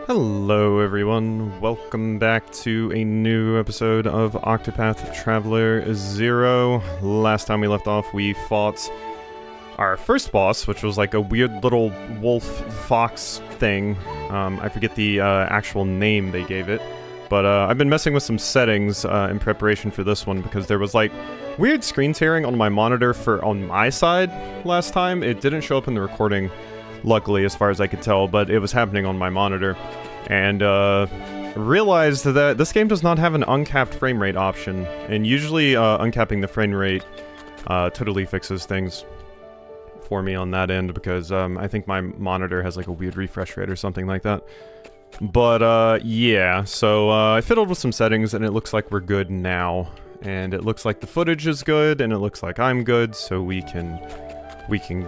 Hello everyone, welcome back to a new episode of Octopath Traveler 0. Last time we left off, we fought our first boss, which was like a weird little wolf-fox thing. I forget the actual name they gave it, but I've been messing with some settings in preparation for this one because there was like weird screen tearing on my monitor on my side last time. It didn't show up in the recording, luckily, as far as I could tell, but it was happening on my monitor. And realized that this game does not have an uncapped frame rate option, and usually uncapping the frame rate totally fixes things for me on that end, because I think my monitor has like a weird refresh rate or something like that. But yeah, so I fiddled with some settings and it looks like we're good now. And it looks like the footage is good, and it looks like I'm good, so we can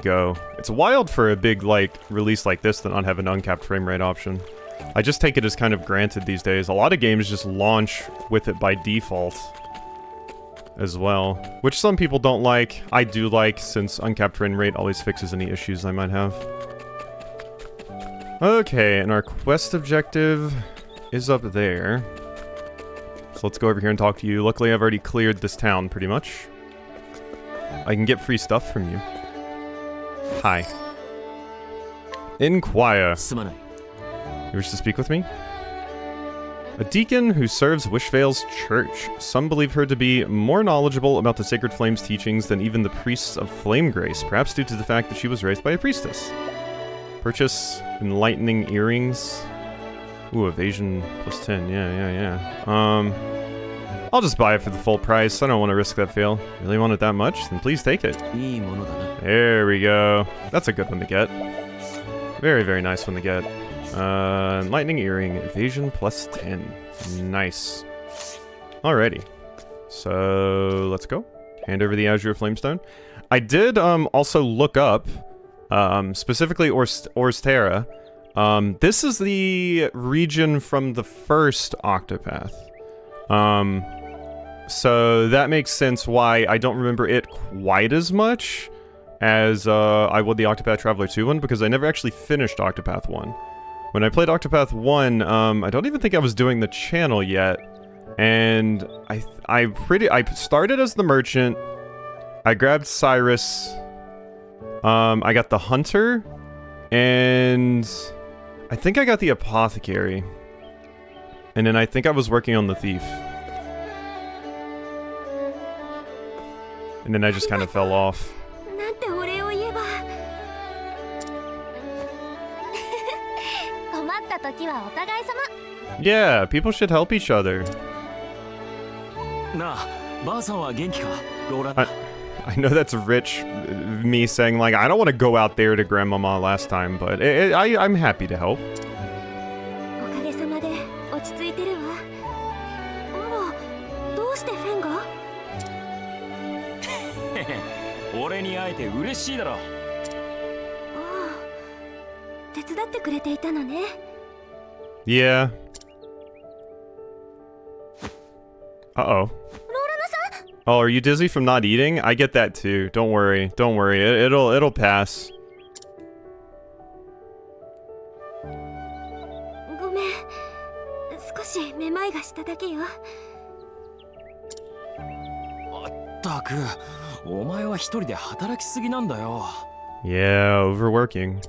go. It's wild for a big like release like this to not have an uncapped frame rate option. I just take it as kind of granted these days. A lot of games just launch with it by default as well, which some people don't like. I do like, since uncapped frame rate always fixes any issues I might have. Okay, and our quest objective is up there. So let's go over here and talk to you. Luckily, I've already cleared this town pretty much. I can get free stuff from you. Hi. Inquire. You wish to speak with me? A deacon who serves Wishvale's church. Some believe her to be more knowledgeable about the Sacred Flame's teachings than even the priests of Flame Grace, perhaps due to the fact that she was raised by a priestess. Purchase enlightening earrings. Ooh, evasion plus 10. Yeah. I'll just buy it for the full price. I don't want to risk that fail. Really want it that much? Then please take it. There we go. That's a good one to get. Very, very nice one to get. Lightning earring, evasion plus 10. Nice. Alrighty. So, let's go. Hand over the Azure Flamestone. I did, also look up, specifically Ors Terra. This is the region from the first Octopath. So that makes sense why I don't remember it quite as much as, I would the Octopath Traveler 2 one, because I never actually finished Octopath 1. When I played Octopath 1, I don't even think I was doing the channel yet, and I started as the merchant, I grabbed Cyrus, I got the hunter, and I think I got the apothecary, and then I think I was working on the thief. And then I just kind of fell off. Yeah, people should help each other. I know that's rich, me saying like, I don't want to go out there to Grandmama last time, but I'm happy to help. Yeah. Uh-oh. Oh, are you dizzy from not eating? I get that too. Don't worry. Don't worry. It'll pass. Yeah, overworking.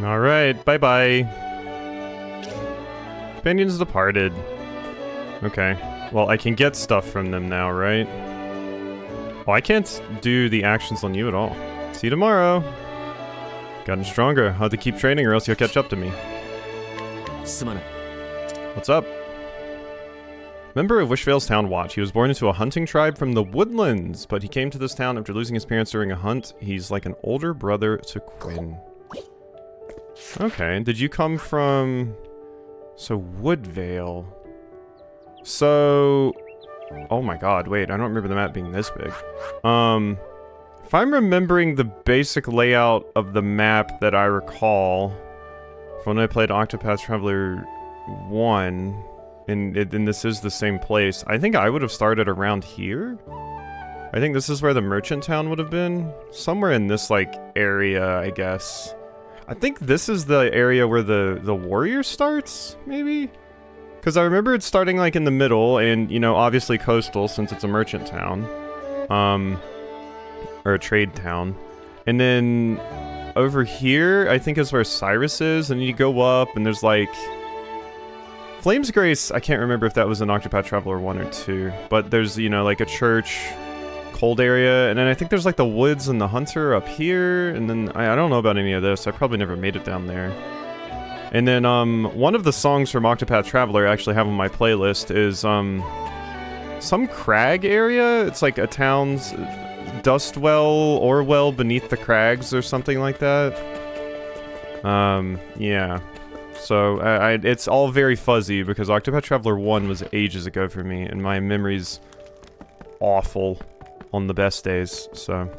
Alright, bye-bye. Companions departed. Okay. Well, I can get stuff from them now, right? Oh, I can't do the actions on you at all. See you tomorrow. Gotten stronger. I'll have to keep training or else you'll catch up to me. What's up? Member of Wishvale's Town Watch. He was born into a hunting tribe from the woodlands, but he came to this town after losing his parents during a hunt. He's like an older brother to Quinn. Okay, did you come from... So, Woodvale. So... Oh my god, wait, I don't remember the map being this big. If I'm remembering the basic layout of the map that I recall from when I played Octopath Traveler 1, and this is the same place, I think I would have started around here? I think this is where the merchant town would have been. Somewhere in this, like, area, I guess. I think this is the area where the warrior starts, maybe? Because I remember it starting, like, in the middle, and, you know, obviously coastal, since it's a merchant town. Or a trade town. And then over here, I think is where Cyrus is, and you go up, and there's, like... Flames Grace, I can't remember if that was in Octopath Traveler 1 or 2, but there's, you know, like a church, cold area, and then I think there's, like, the woods and the hunter up here, and then, I don't know about any of this, I probably never made it down there. And then, one of the songs from Octopath Traveler I actually have on my playlist is, some crag area? It's like a town's Dustwell, Orwell beneath the crags or something like that. Yeah. So, it's all very fuzzy because Octopath Traveler 1 was ages ago for me, and my memory's awful on the best days, so...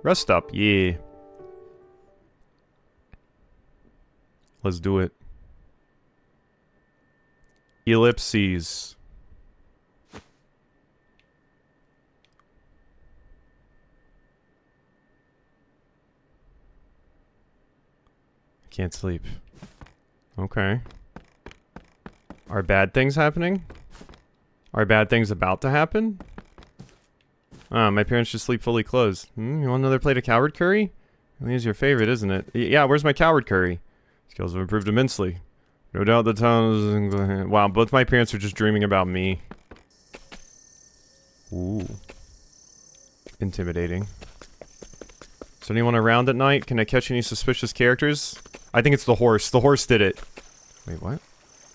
Rest up, yeah. Let's do it. Ellipses. Can't sleep. Okay. Are bad things happening? Are bad things about to happen? My parents just sleep fully closed. You want another plate of coward curry? I think it's your favorite, isn't it? Yeah, where's my coward curry? Skills have improved immensely. No doubt the town is... Wow, both my parents are just dreaming about me. Ooh. Intimidating. Is there anyone around at night? Can I catch any suspicious characters? I think it's the horse. The horse did it. Wait, what?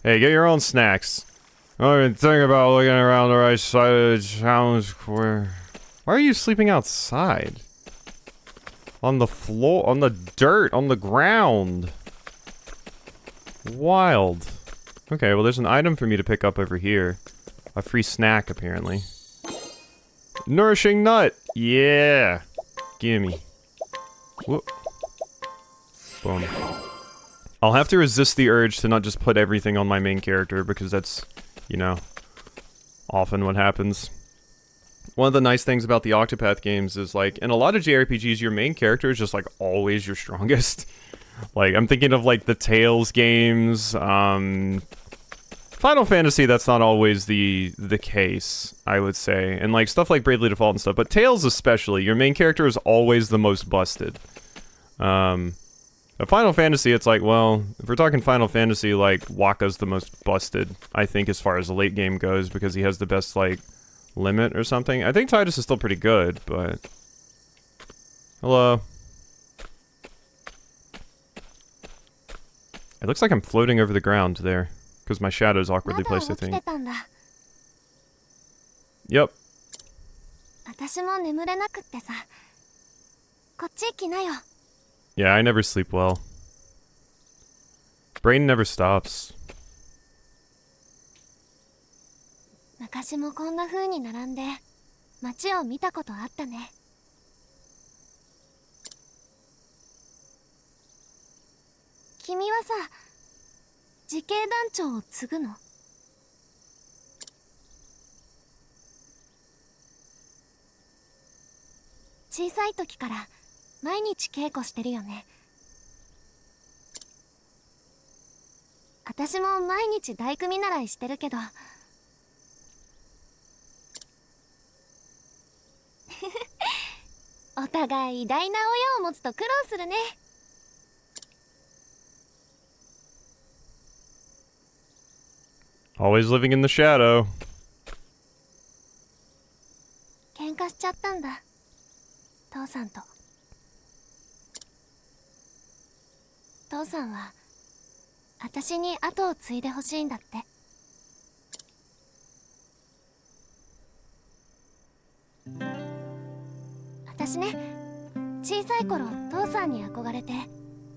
Hey, get your own snacks. I don't even think about looking around the right side of the town square. Why are you sleeping outside? On the floor, on the dirt, on the ground. Wild. Okay, well there's an item for me to pick up over here. A free snack, apparently. Nourishing nut! Yeah! Gimme. Whoop. Boom. I'll have to resist the urge to not just put everything on my main character, because that's, you know, often what happens. One of the nice things about the Octopath games is, like, in a lot of JRPGs, your main character is just, like, always your strongest. Like, I'm thinking of, like, the Tales games, Final Fantasy, that's not always the case, I would say. And, like, stuff like Bravely Default and stuff, but Tales especially, your main character is always the most busted. But Final Fantasy, it's like, well, if we're talking Final Fantasy, like, Wakka's the most busted, I think, as far as the late game goes, because he has the best, like, limit or something. I think Tidus is still pretty good, but... Hello. It looks like I'm floating over the ground there, because my shadow's awkwardly placed, I think. Yep. Yeah, I never sleep well. Brain never stops. 昔もこんな風に並んで街を見たことあったね。君はさ、自警団長を継ぐの？小さい時から毎日稽古してるよね。私も毎日大工見習いしてるけど。お互い偉大な親を持つと苦労するね。Always living in the shadow. 喧嘩しちゃったんだ。父さんと。父さんは私に後を継いでほしいんだって。父さんに憧れて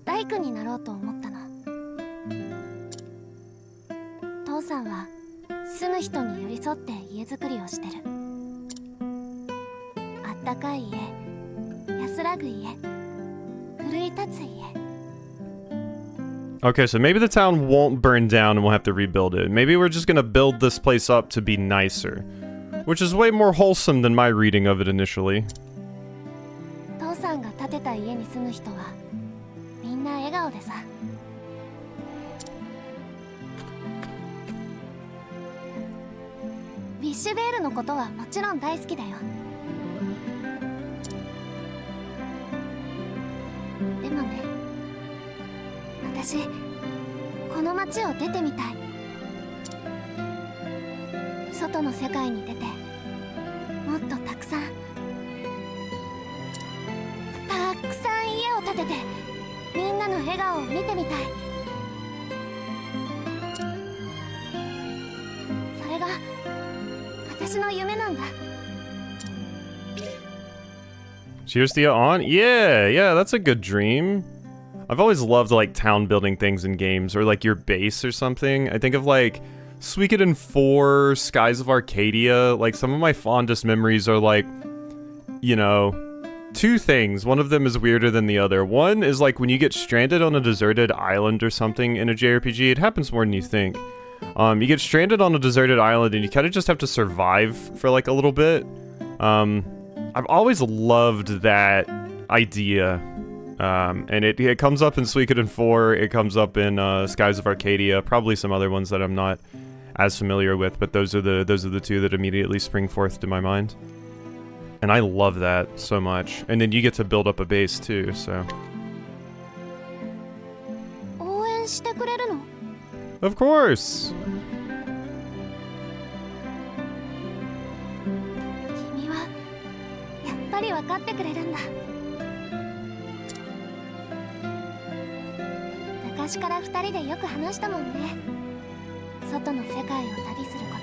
大工になろうと思ったの。父さんは住む人に寄り添って家づくりをしてる。あったかい家、安らぐ家、奮い立つ家。 Okay, so maybe the town won't burn down and we'll have to rebuild it. Maybe we're just gonna build this place up to be nicer. Which is way more wholesome than my reading of it initially. 父さんが建てた家に住む人はみんな笑顔でさ。ウィッシュベールのことはもちろん大好きだよ。でもね、私この街を出てみたい。外の世界に出てもっとたくさん家を建ててみんなの笑顔を見てみたい。それが私の夢なんだ。 Cheers to you on? Yeah, that's a good dream. I've always loved like town building things in games, or like your base or something. I think of like Suikoden 4, Skies of Arcadia. Like some of my fondest memories are like, you know, two things. One of them is weirder than the other. One is like when you get stranded on a deserted island or something in a JRPG. It happens more than you think. You get stranded on a deserted island and you kind of just have to survive for like a little bit. I've always loved that idea. And it comes up in Suikoden 4, it comes up in Skies of Arcadia, probably some other ones that I'm not as familiar with, but those are the two that immediately spring forth to my mind. And I love that so much. And then you get to build up a base too, so. 応援してくれるの? Of course. 君はやっぱり分かってくれるんだ。昔から2人でよく話したもんね。外の世界を旅するこ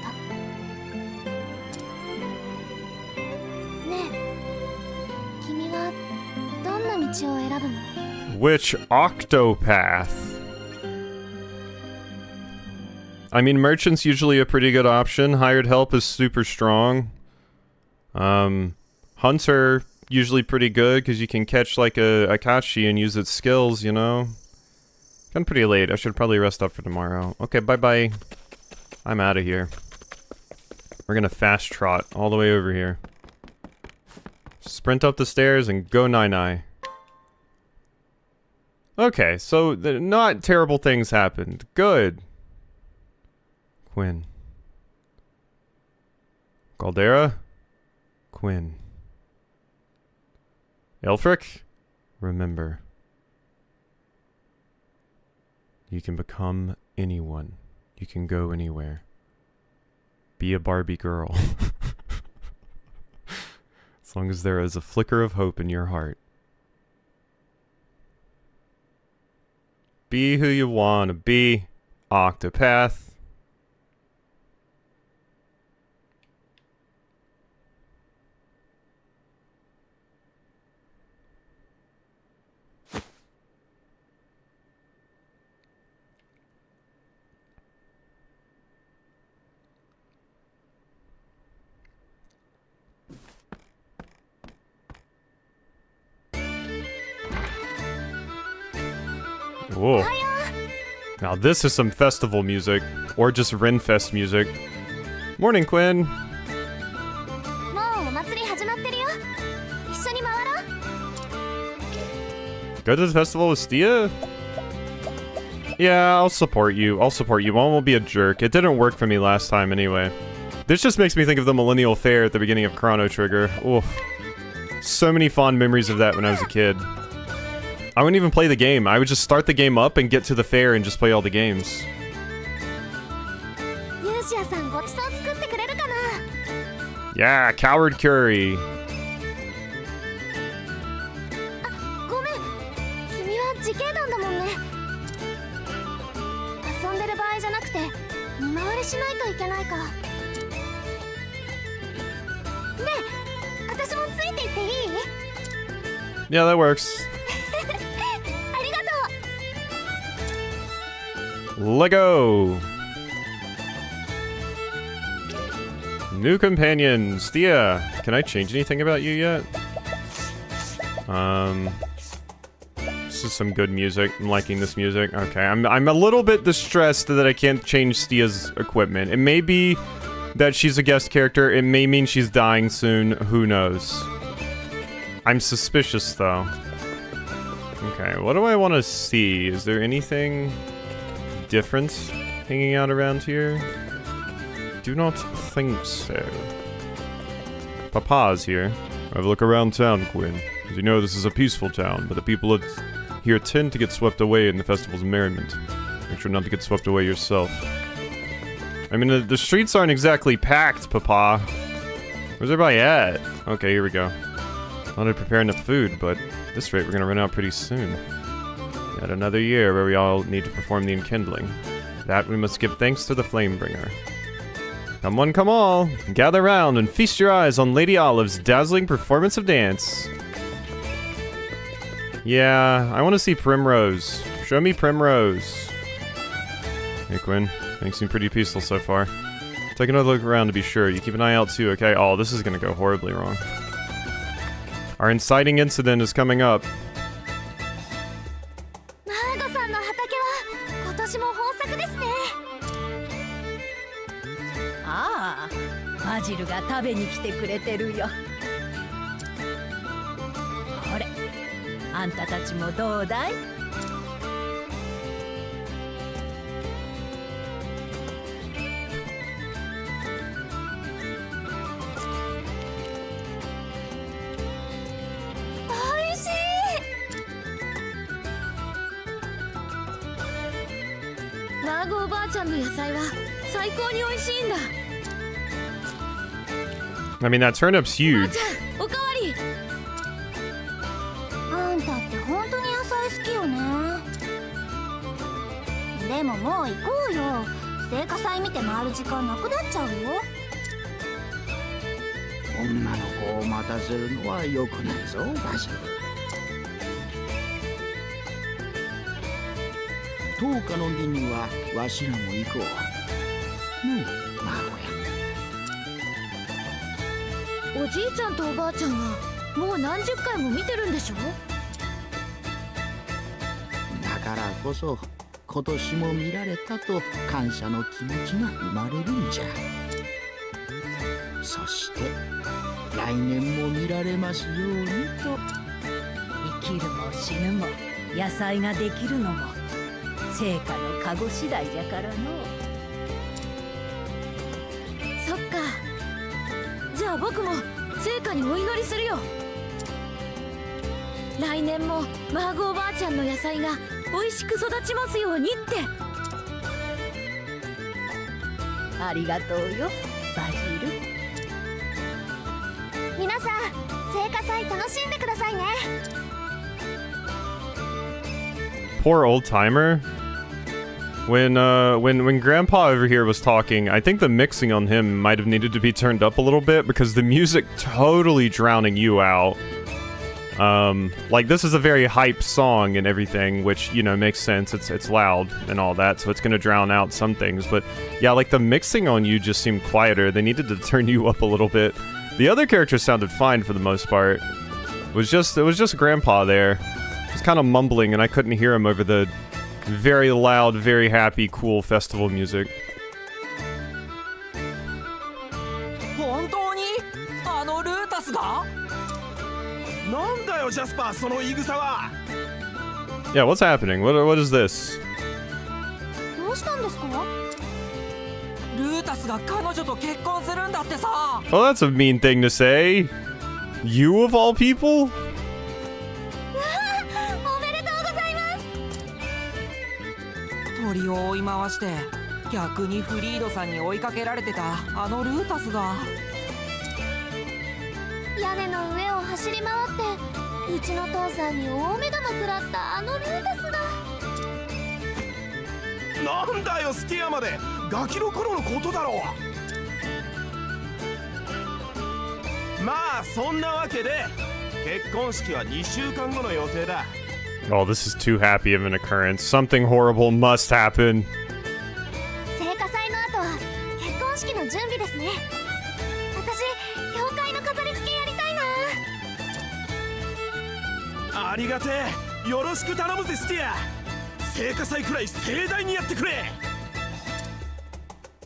と。ねえ、君はどんな道を選ぶの? Which Octopath? I mean, merchant's usually a pretty good option. Hired help is super strong. Hunter, usually pretty good, because you can catch like a Akashi and use its skills, you know? Getting pretty late. I should probably rest up for tomorrow. Okay, bye-bye. I'm out of here. We're gonna fast trot all the way over here. Sprint up the stairs and go nine-nine. Okay, so not terrible things happened. Good. Quinn. Caldera? Quinn. Elfric? Remember. You can become anyone. You can go anywhere. Be a Barbie girl. As long as there is a flicker of hope in your heart. Be who you want to be. Octopath. Whoa. Now this is some festival music, or just Renfest music. Morning, Quinn. もうお祭り始まってるよ。一緒に回ろう。 Go to the festival with Stia? Yeah, I'll support you. I'll support you. I won't be a jerk. It didn't work for me last time anyway. This just makes me think of the Millennial Fair at the beginning of Chrono Trigger. Oof. So many fond memories of that when I was a kid. I wouldn't even play the game. I would just start the game up and get to the fair and just play all the games. ユーシアさんごちそう作ってくれるかな? Yeah, coward curry. あ、ごめん。君は自警団だもんね。遊んでる場合じゃなくて見回りしないといけないか。ねえ、私もついていっていい? Yeah, that works. Lego. New companion, Stia. Can I change anything about you yet? This is some good music. I'm liking this music. Okay, I'm a little bit distressed that I can't change Stia's equipment. It may be that she's a guest character. It may mean she's dying soon. Who knows? I'm suspicious, though. Okay, what do I want to see? Is there anything different hanging out around here? Do not think so. Papa's here. Have a look around town, Quinn. As you know, this is a peaceful town, but the people here tend to get swept away in the festival's merriment. Make sure not to get swept away yourself. I mean, the streets aren't exactly packed, Papa. Where's everybody at? Okay, here we go. Thought I'd prepare enough food, but at this rate, we're gonna run out pretty soon. Yet another year where we all need to perform the enkindling. That we must give thanks to the Flamebringer. Come one, come all. Gather round and feast your eyes on Lady Olive's dazzling performance of dance. Yeah, I want to see Primrose. Show me Primrose. Hey, Quinn. Things seem pretty peaceful so far. Take another look around to be sure. You keep an eye out too, okay? Oh, this is gonna go horribly wrong. Our inciting incident is coming up. マーゴさんの畑は今年も豊作ですね。ああ、バジルが食べに来てくれてるよ。ほれ、あんたたちもどうだい？おいしい。マーゴおばあちゃんの野菜は最高に美味しいんだ。 I mean, that turnip's ばあ huge. ちゃん、おかわり。あんたって本当に野菜好きよね。でももう行こうよ。聖火祭見て回る時間なくなっちゃうよ。女の子を待たせるのは良くないぞ、バジル。10日の儀にはわしらも行こう。のう、孫や。おじいちゃんとおばあちゃんはもう何十回も見てるんでしょ。だからこそ今年も見られたと感謝の気持ちが生まれるんじゃ。そして来年も見られますようにと。生きるも死ぬも野菜ができるのも成果のカゴ次第じゃからの。そっか。じゃあ僕も聖火にお祈りするよ。来年もマーゴおばあちゃんの野菜が美味しく育ちますようにって。ありがとうよ、バジル。皆さん、聖火祭楽しんでくださいね。 Poor old timer. When Grandpa over here was talking, I think the mixing on him might have needed to be turned up a little bit because the music totally drowning you out. Like this is a very hype song and everything, which, you know, makes sense. It's loud and all that, so it's gonna drown out some things. But yeah, like the mixing on you just seemed quieter. They needed to turn you up a little bit. The other characters sounded fine for the most part. It was just Grandpa there. He was kind of mumbling, and I couldn't hear him over the very loud, very happy, cool festival music. 本当にあのルータスが？なんだよジャスパー、その言い草は。 Yeah, what's happening? What is this? どうしたんですか？ルータスが彼女と結婚するんだってさ。 Oh, that's a mean thing to say. You of all people? おめでとうございます。鳥を追い回して逆にフリードさんに追いかけられてたあのルータスが。屋根の上を走り回ってうちの父さんに大目玉食らったあのルータスが。なんだよスティアまでガキの頃のことだろう。まあそんなわけで結婚式は2週間後の予定だ。 Oh, this is too happy of an occurrence. Something horrible must happen. ありがてえ。よろしく頼むぜスティア。聖火祭くらい盛大にやってくれ。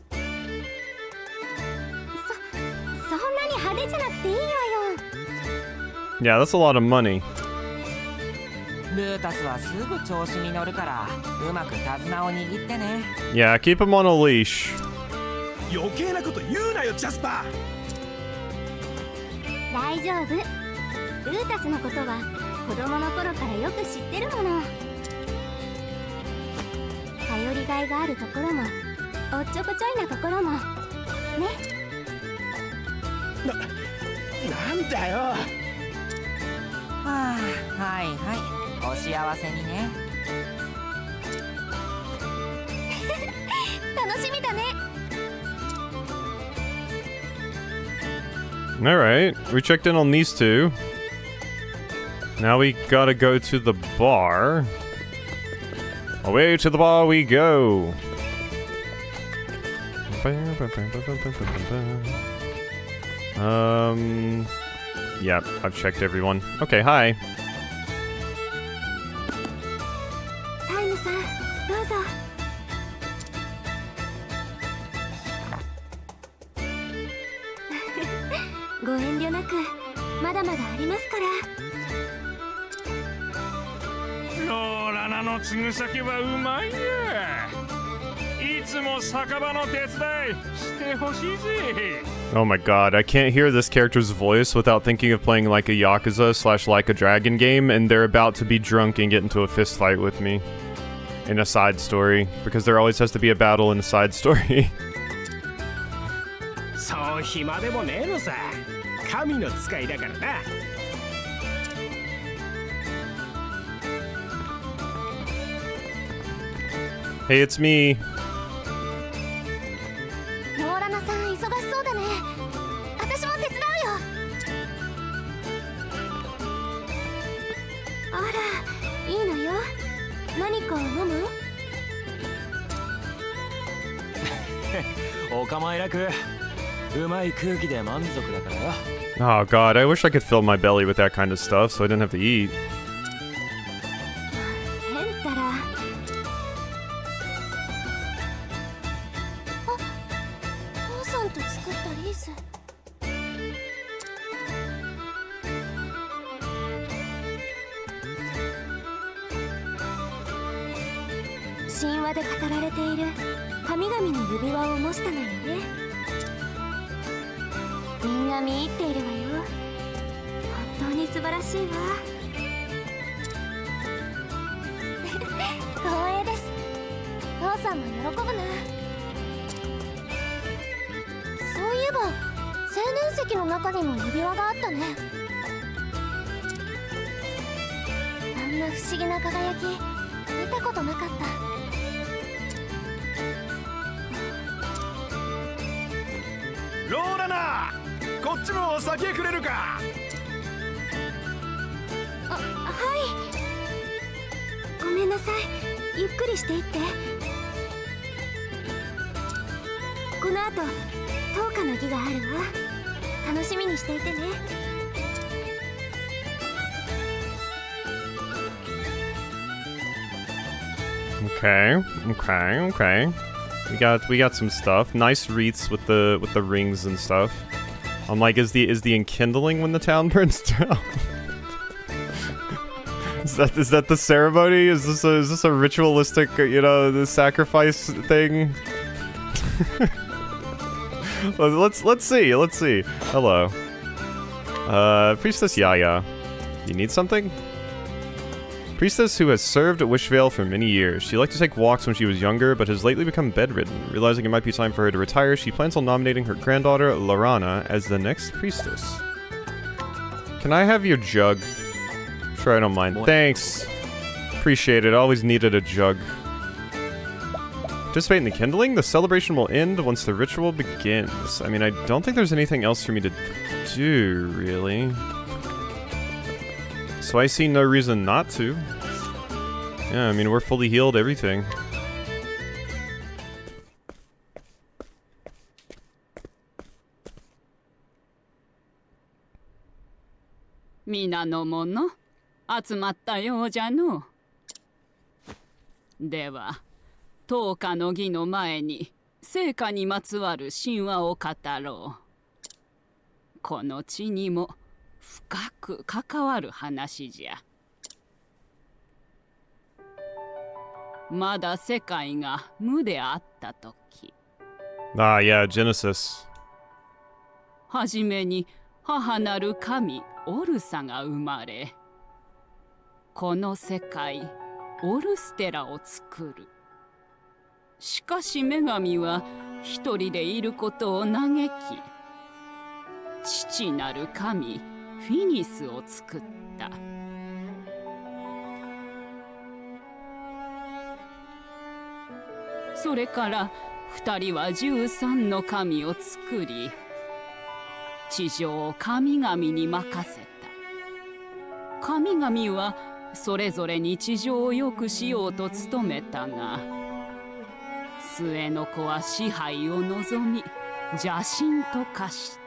そんなに派手じゃなくていいわよ。 Yeah, that's a lot of money. ルータスはすぐ調子に乗るからうまく手綱を握ってね。 Yeah, keep him on a leash. 余計なこと言うなよジャスパ大丈夫。ルータスのことは子供の頃からよく知ってるもの。頼りがいがあるところもおっちょこちょいなところもね。なんだよ。はあ、はいはい、お幸せにね。楽しみだね。 Alright, we checked in on these two. Now we gotta go to the bar. Away to the bar we go. Yep, I've checked everyone. Okay, hi. タイムさん、どうぞ。ご遠慮なく、まだまだありますから。ローラナの継ぐ先はうまいや。いつも酒場の手伝いしてほしいぜ。 Oh my god, I can't hear this character's voice without thinking of playing like a Yakuza / like a Dragon game, and they're about to be drunk and get into a fist fight with me. In a side story, because there always has to be a battle in a side story. そう暇でもねえのさ。神の使いだからな。Hey, it's me. ローラナさん忙しそうだね。私も手伝うよ。あら、いいのよ。何か飲む？お構いなく。うまい空気で満足だからよ。 Oh god, I wish I could fill my belly with that kind of stuff so I didn't have to eat. ヘンタラ。あ、父さんと作ったリース。神話で語られている神々の指輪を模したのよね。みんな見入っているわよ。本当に素晴らしいわ。光栄です。父さんも喜ぶな。そういえば青年石の中にも指輪があったね。あんな不思議な輝き見たことなかった。ローラナ、こっちもお酒くれるか。はい。ごめんなさい。ゆっくりしていって。この後灯火の儀があるわ。楽しみにしていてね。Okay. We got some stuff. Nice wreaths with the rings and stuff. I'm like, is the enkindling when the town burns down? Is that the ceremony? Is this a ritualistic, the sacrifice thing? let's see. Hello. Priestess Yaya. You need something? Priestess who has served at Wishvale for many years. She liked to take walks when she was younger, but has lately become bedridden. Realizing it might be time for her to retire, she plans on nominating her granddaughter, Lorana, as the next priestess. Can I have your jug? Sure, I don't mind. Thanks. Appreciate it. Always needed a jug. Participate in the kindling? The celebration will end once the ritual begins. I mean, I don't think there's anything else for me to do, really. So I see no reason not to. Yeah, I mean, we're fully healed, everything. Mina no mono, 集まったようじゃの。では10日の儀の前に聖火にまつわる神話を語ろう。この地にも深く関わる話じゃ。まだ世界が無であった時、Ah, yeah, Genesis. はじめに母なる神オルサが生まれ、この世界オルステラを作る。しかし女神は一人でいることを嘆き、父なる神フィニスを作った。それから二人は13の神を作り、地上を神々に任せた。神々はそれぞれに地上を良くしようと努めたが、末の子は支配を望み邪神と化し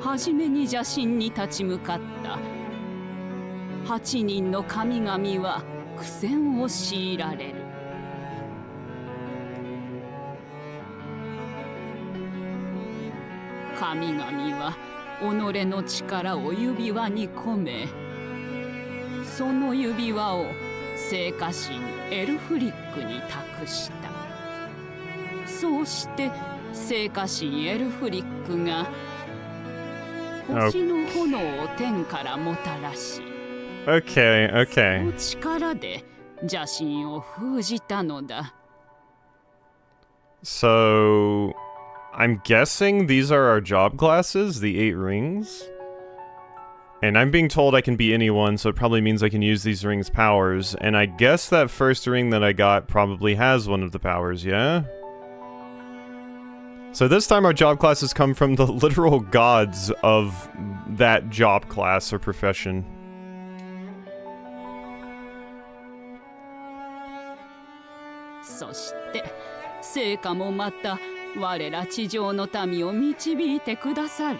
た。はじめに邪神に立ち向かった8人の神々は苦戦を強いられる。神々は己の力を指輪に込め、その指輪を聖火神エルフリックに託した。そうして聖火神エルフリックが星の炎を天からもたらし、Okay, そ okay. の力で邪神を封じたのだ。So, I'm guessing these are our job classes, the 8 rings. And I'm being told I can be anyone, so it probably means I can use these rings' powers. And I guess that first ring that I got probably has one of the powers, yeah? So this time our job classes come from the literal gods of that job class or profession. そして聖火もまた我ら地上の民を導いてくださる。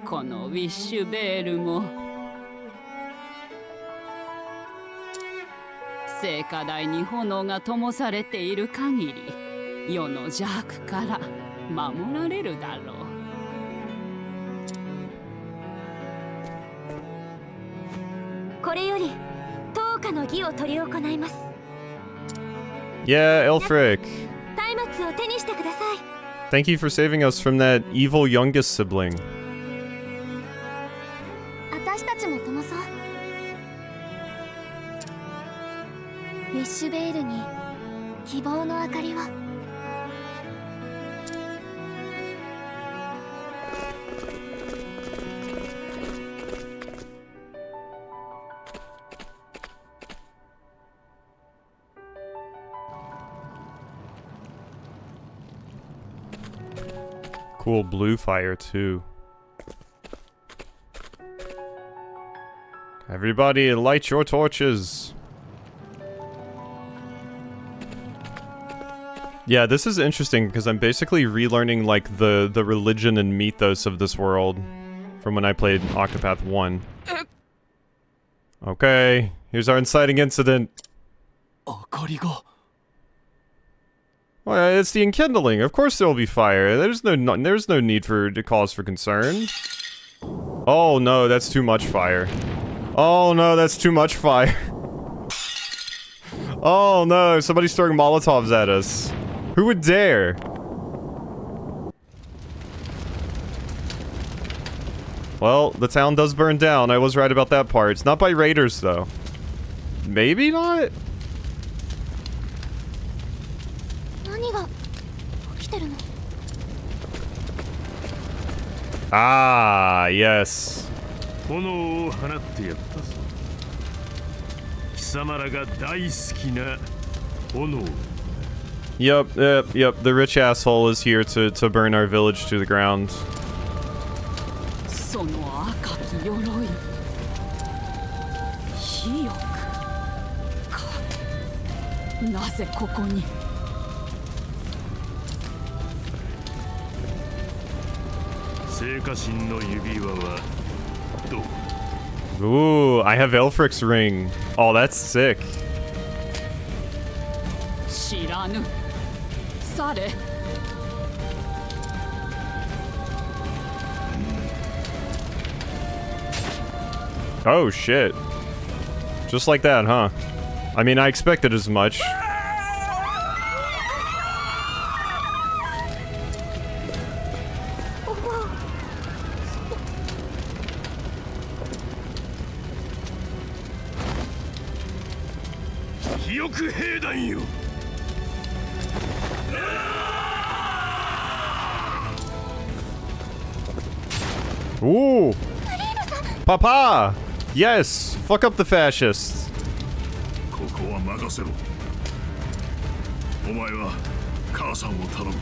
このウィッシュベールも聖火台に炎が灯されている限り世の邪悪から守られるだろう。これより10日の儀を執り行います。 Yeah, Elfric. 松明を手にしてください。 Thank you for saving us from that evil youngest sibling. 私たちも灯そう。ウィッシュベールに希望の明かりを。Cool blue fire too. Everybody, light your torches. Yeah, this is interesting because I'm basically relearning like the religion and mythos of this world from when I played Octopath 1. Okay, here's our inciting incident. 明かりが Well, it's the enkindling. Of course there will be fire. There's no need to cause for concern. Oh no, that's too much fire. Oh no, that's too much fire. Oh no, somebody's throwing Molotovs at us. Who would dare? Well, the town does burn down. I was right about that part. It's not by raiders though. Maybe not? 何が起きてるの？ Ah, yes. 炎を放ってやったぞ。貴様らが大好きな炎。Yep. The rich asshole is here to burn our village to the ground. その赤き鎧、火翼か。なぜここに。聖火神の指輪はどこだ。 Ooh, I have Elfric's ring. Oh, that's sick. 知らぬ。され。 Oh, shit. Just like that, huh? I mean, I expected as much. Ooh! Papa! Yes! Fuck up the fascists! ここは任せろ。お前は母さんを頼む。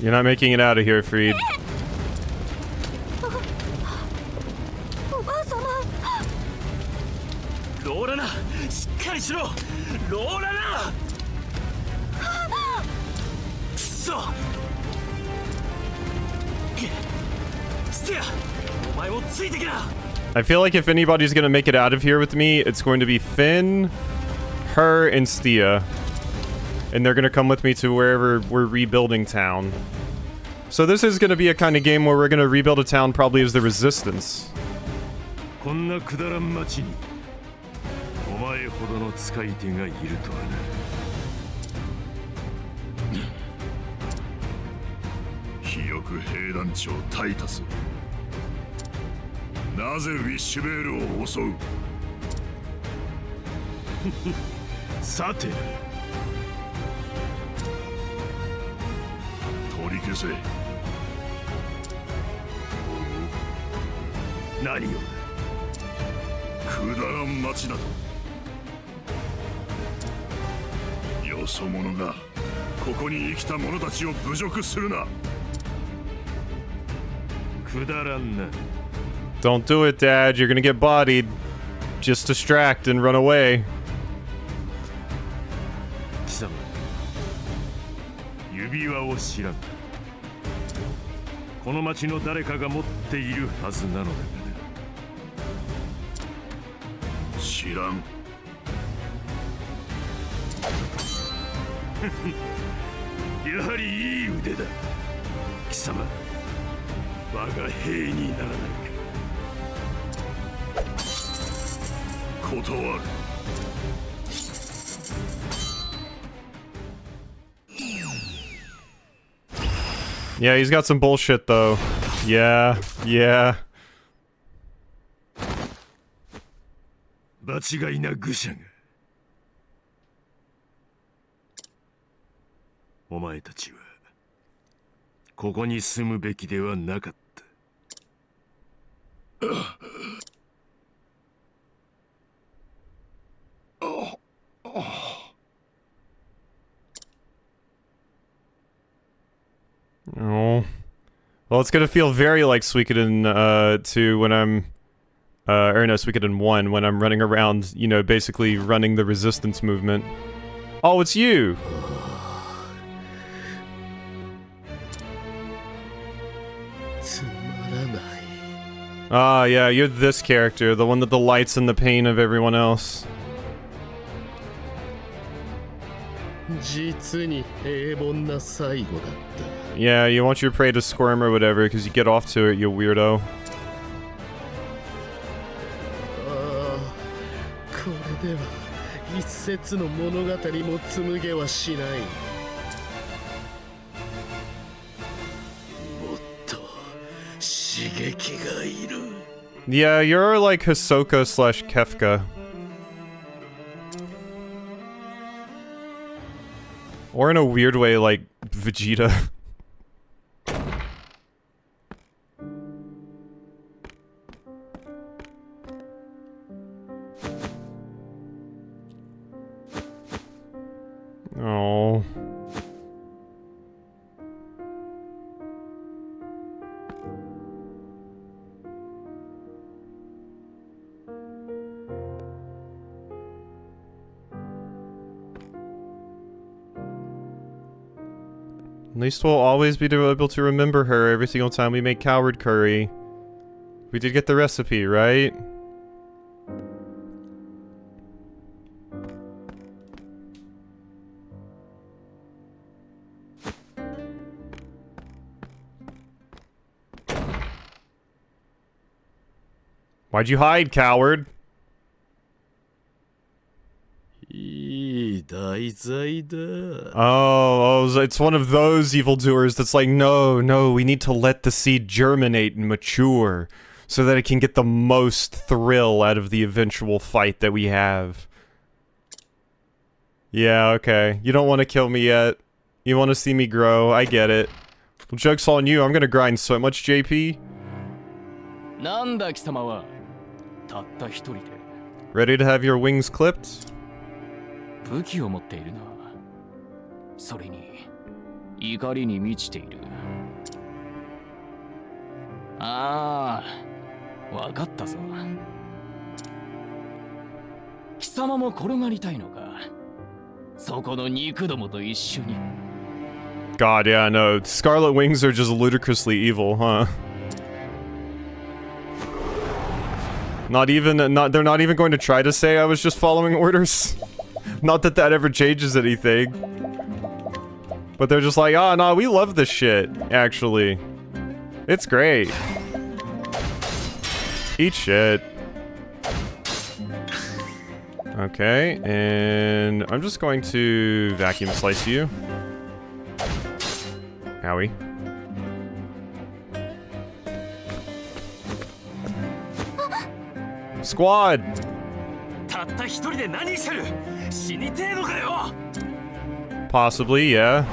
You're not making it out of here, Freed. おばあ様。ローラナ、しっかりしろ。ローラナ。くそ。ステア、お前もついてきな。 I feel like if anybody's gonna make it out of here with me, it's going to be Finn, her, and Stia. And they're gonna come with me to wherever we're rebuilding town. So this is gonna be a kind of game where we're gonna rebuild a town probably as the Resistance. こんなくだらん町にお前ほどの使い手がいるとはな。肥沃兵団長タイタス。なぜウィッシュベールを襲う。さて取り消せ。何をだ。くだらん町だと。よそ者がここに生きた者たちを侮辱するな。くだらんな。 Don't do it, Dad. You're gonna get bodied. Just distract and run away. 貴様、指輪を知らん。この町の誰かが持っているはずなのだがな。知らん。やはりいい腕だ。貴様、我が兵にならないか。 断る。 Yeah, he's got some bullshit though. Yeah, yeah. 場違いな愚者が。お前たちはここに住むべきではなかった。 Oh. Well, it's gonna feel very like Suikoden 2 when I'm... or no, Suikoden 1 when I'm running around, you know, basically running the resistance movement. Oh, it's you! Ah, yeah, you're this character, the one that delights in the pain of everyone else. Yeah, you want your prey to squirm or whatever, because you get off to it, you weirdo. Yeah, you're like Hisoka slash Kefka. Or in a weird way, like Vegeta. Oh. At least we'll always be able to remember her every single time we make coward curry. We did get the recipe, right? Why'd you hide, coward? Oh, it's one of those evildoers that's like, no, we need to let the seed germinate and mature so that it can get the most thrill out of the eventual fight that we have. Yeah, okay. You don't want to kill me yet. You want to see me grow. I get it. Well, joke's on you. I'm gonna grind so much, JP. Ready to have your wings clipped? 武器を持っているな。それに怒りに満ちている。ああ、わかったぞ。貴様も転がりたいのか。そこの肉どもと一緒に。God, yeah, no. Scarlet Wings are just ludicrously evil, huh? They're not even going to try to say I was just following orders. Not that that ever changes anything. But they're just like, oh, no, we love this shit, actually. It's great. Eat shit. Okay, and I'm just going to vacuum slice you. Howie. Squad! Possibly, yeah.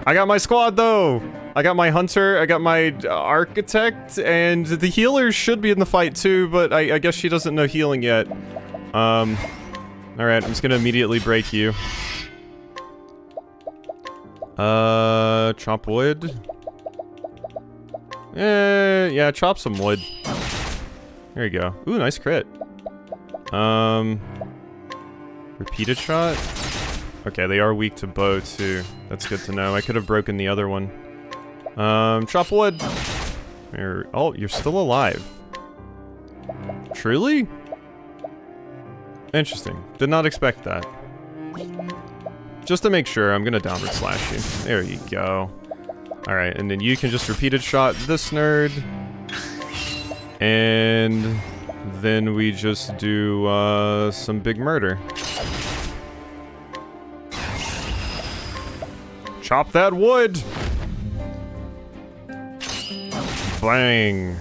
I got my squad, though! I got my hunter, I got my architect, and the healer should be in the fight, too, but I guess she doesn't know healing yet. Alright, I'm just gonna immediately break you. Chop wood? Yeah, chop some wood. There you go. Ooh, nice crit. Repeated shot? Okay, they are weak to bow, too. That's good to know. I could have broken the other one. Chop wood! Oh, you're still alive. Truly? Interesting. Did not expect that. Just to make sure, I'm gonna downward slash you. There you go. Alright, and then you can just repeated shot this nerd. And then we just do, some big murder. Chop that wood! Bang!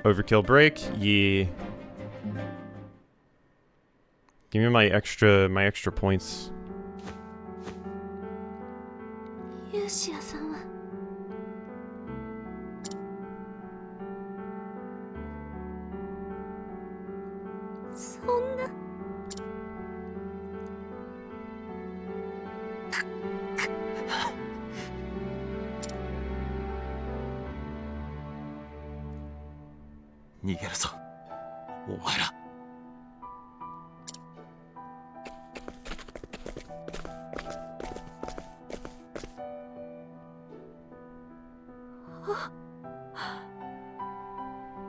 Overkill break? Yeah. Give me my extra points. ユーシアさんはそんな逃げるぞ、お前ら。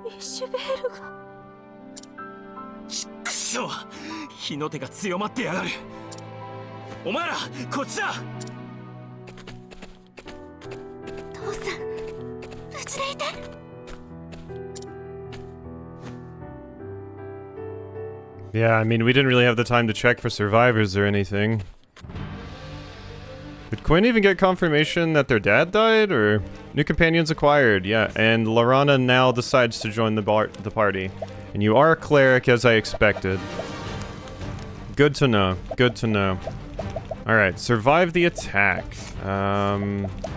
イシュベールがちくしょう、火の手が強まってやがる。お前らこっちだ。父さん無事でいて。Yeah, I mean, we didn't really have the time to check for survivors or anything. Did Quinn even get confirmation that their dad died, or new companions acquired? Yeah, and Laurana now decides to join the party. And you are a cleric, as I expected. Good to know. Good to know. Alright, survive the attack.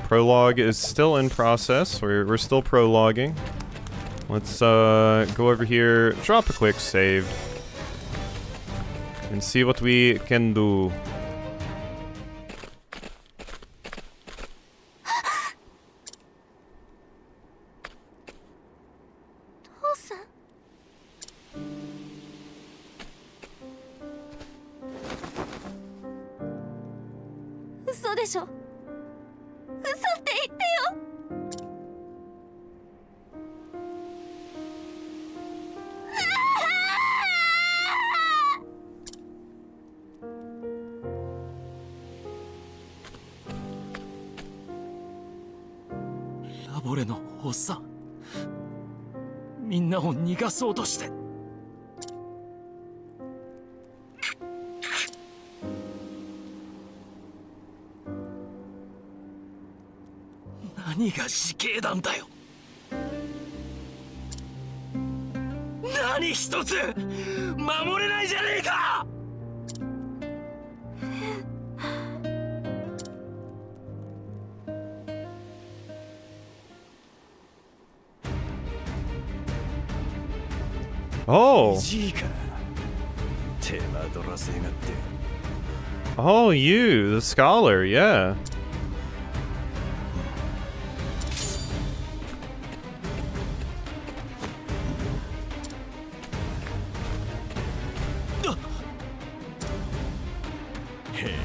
Prologue is still in process. We're still prologuing. Let's go over here, drop a quick save. And see what we can do. 嘘でしょ。嘘って言ってよ。ラボレのおっさん、みんなを逃がそうとして。何が死刑なんだよ。何一つ守れないじゃねえか。Oh. いいか、手間取らせやがって。 Oh, you, the scholar, yeah. Hey.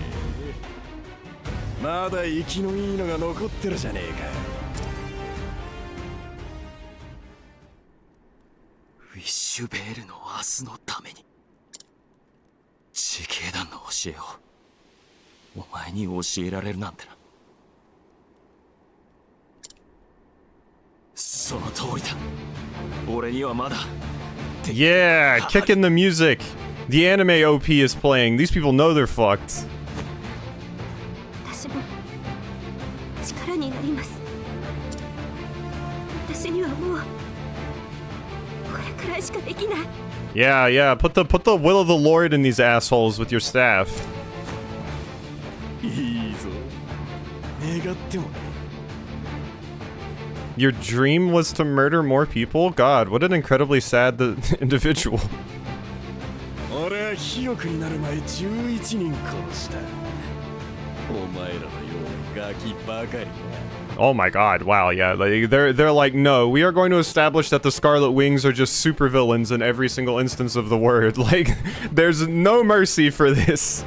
まだ生きのいいのが残ってるじゃねえか。ウィッシュベールの明日のために自警団の教えをお前に教えられるなんてな。その通りだ。俺にはまだ。 Yeah, kick in the music. The anime OP is playing. These people know they're fucked. 私も力になります。私にはもうこれくらいしかできない。 Yeah, yeah. Put the will of the Lord in these assholes with your staff. いいぞ。願っても。 Your dream was to murder more people? God, what an incredibly sad individual. 俺はヒヨクになる前11人殺した。お前らのようなガキばかり。 Oh my god, wow, yeah. Like, they're like, no, we are going to establish that the Scarlet Wings are just supervillains in every single instance of the word. Like, there's no mercy for this.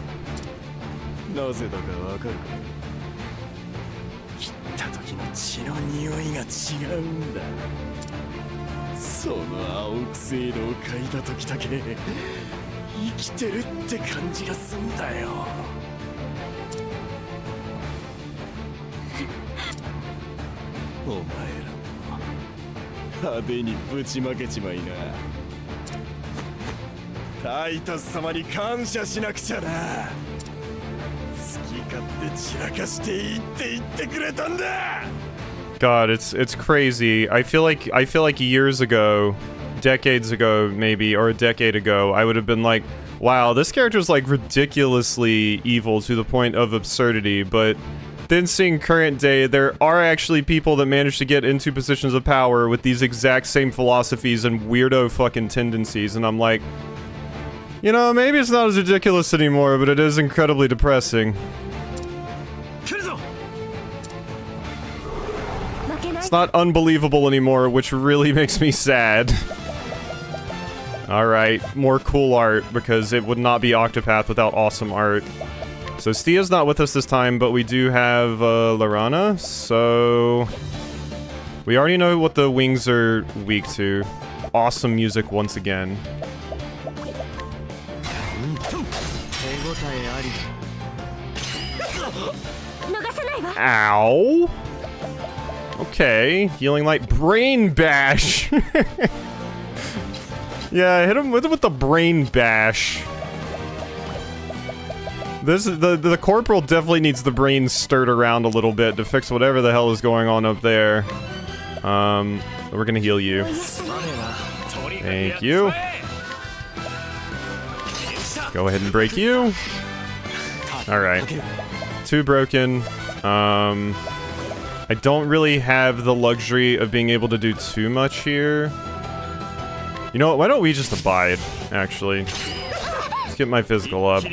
なぜだかわかるか。切った時の血の匂いが違うんだ。その青くせえのを嗅いだ時だけ生きてるって感じがすんだよ。お前らも派手にぶちまけちまいな。タイタス様に感謝しなくちゃな。好き勝手散らかしていいって言ってくれたんだ。 God, it's crazy. I feel like years ago, decades ago maybe, or a decade ago, I would have been like, wow, this character's like ridiculously evil to the point of absurdity, but then seeing current day, there are actually people that manage to get into positions of power with these exact same philosophies and weirdo fucking tendencies, and I'm like, you know, maybe it's not as ridiculous anymore, but it is incredibly depressing. It's not unbelievable anymore, which really makes me sad. Alright, more cool art, because it would not be Octopath without awesome art. So Stia's not with us this time, but we do have Lorana, so we already know what the wings are weak to. Awesome music once again. Ow! Okay, healing light, brain bash. Yeah, hit him with the brain bash. This the corporal definitely needs the brain stirred around a little bit to fix whatever the hell is going on up there. We're gonna heal you. Thank you. Go ahead and break you. All right, 2 broken. I don't really have the luxury of being able to do too much here. You know what? Why don't we just abide? Actually, let's get my physical up.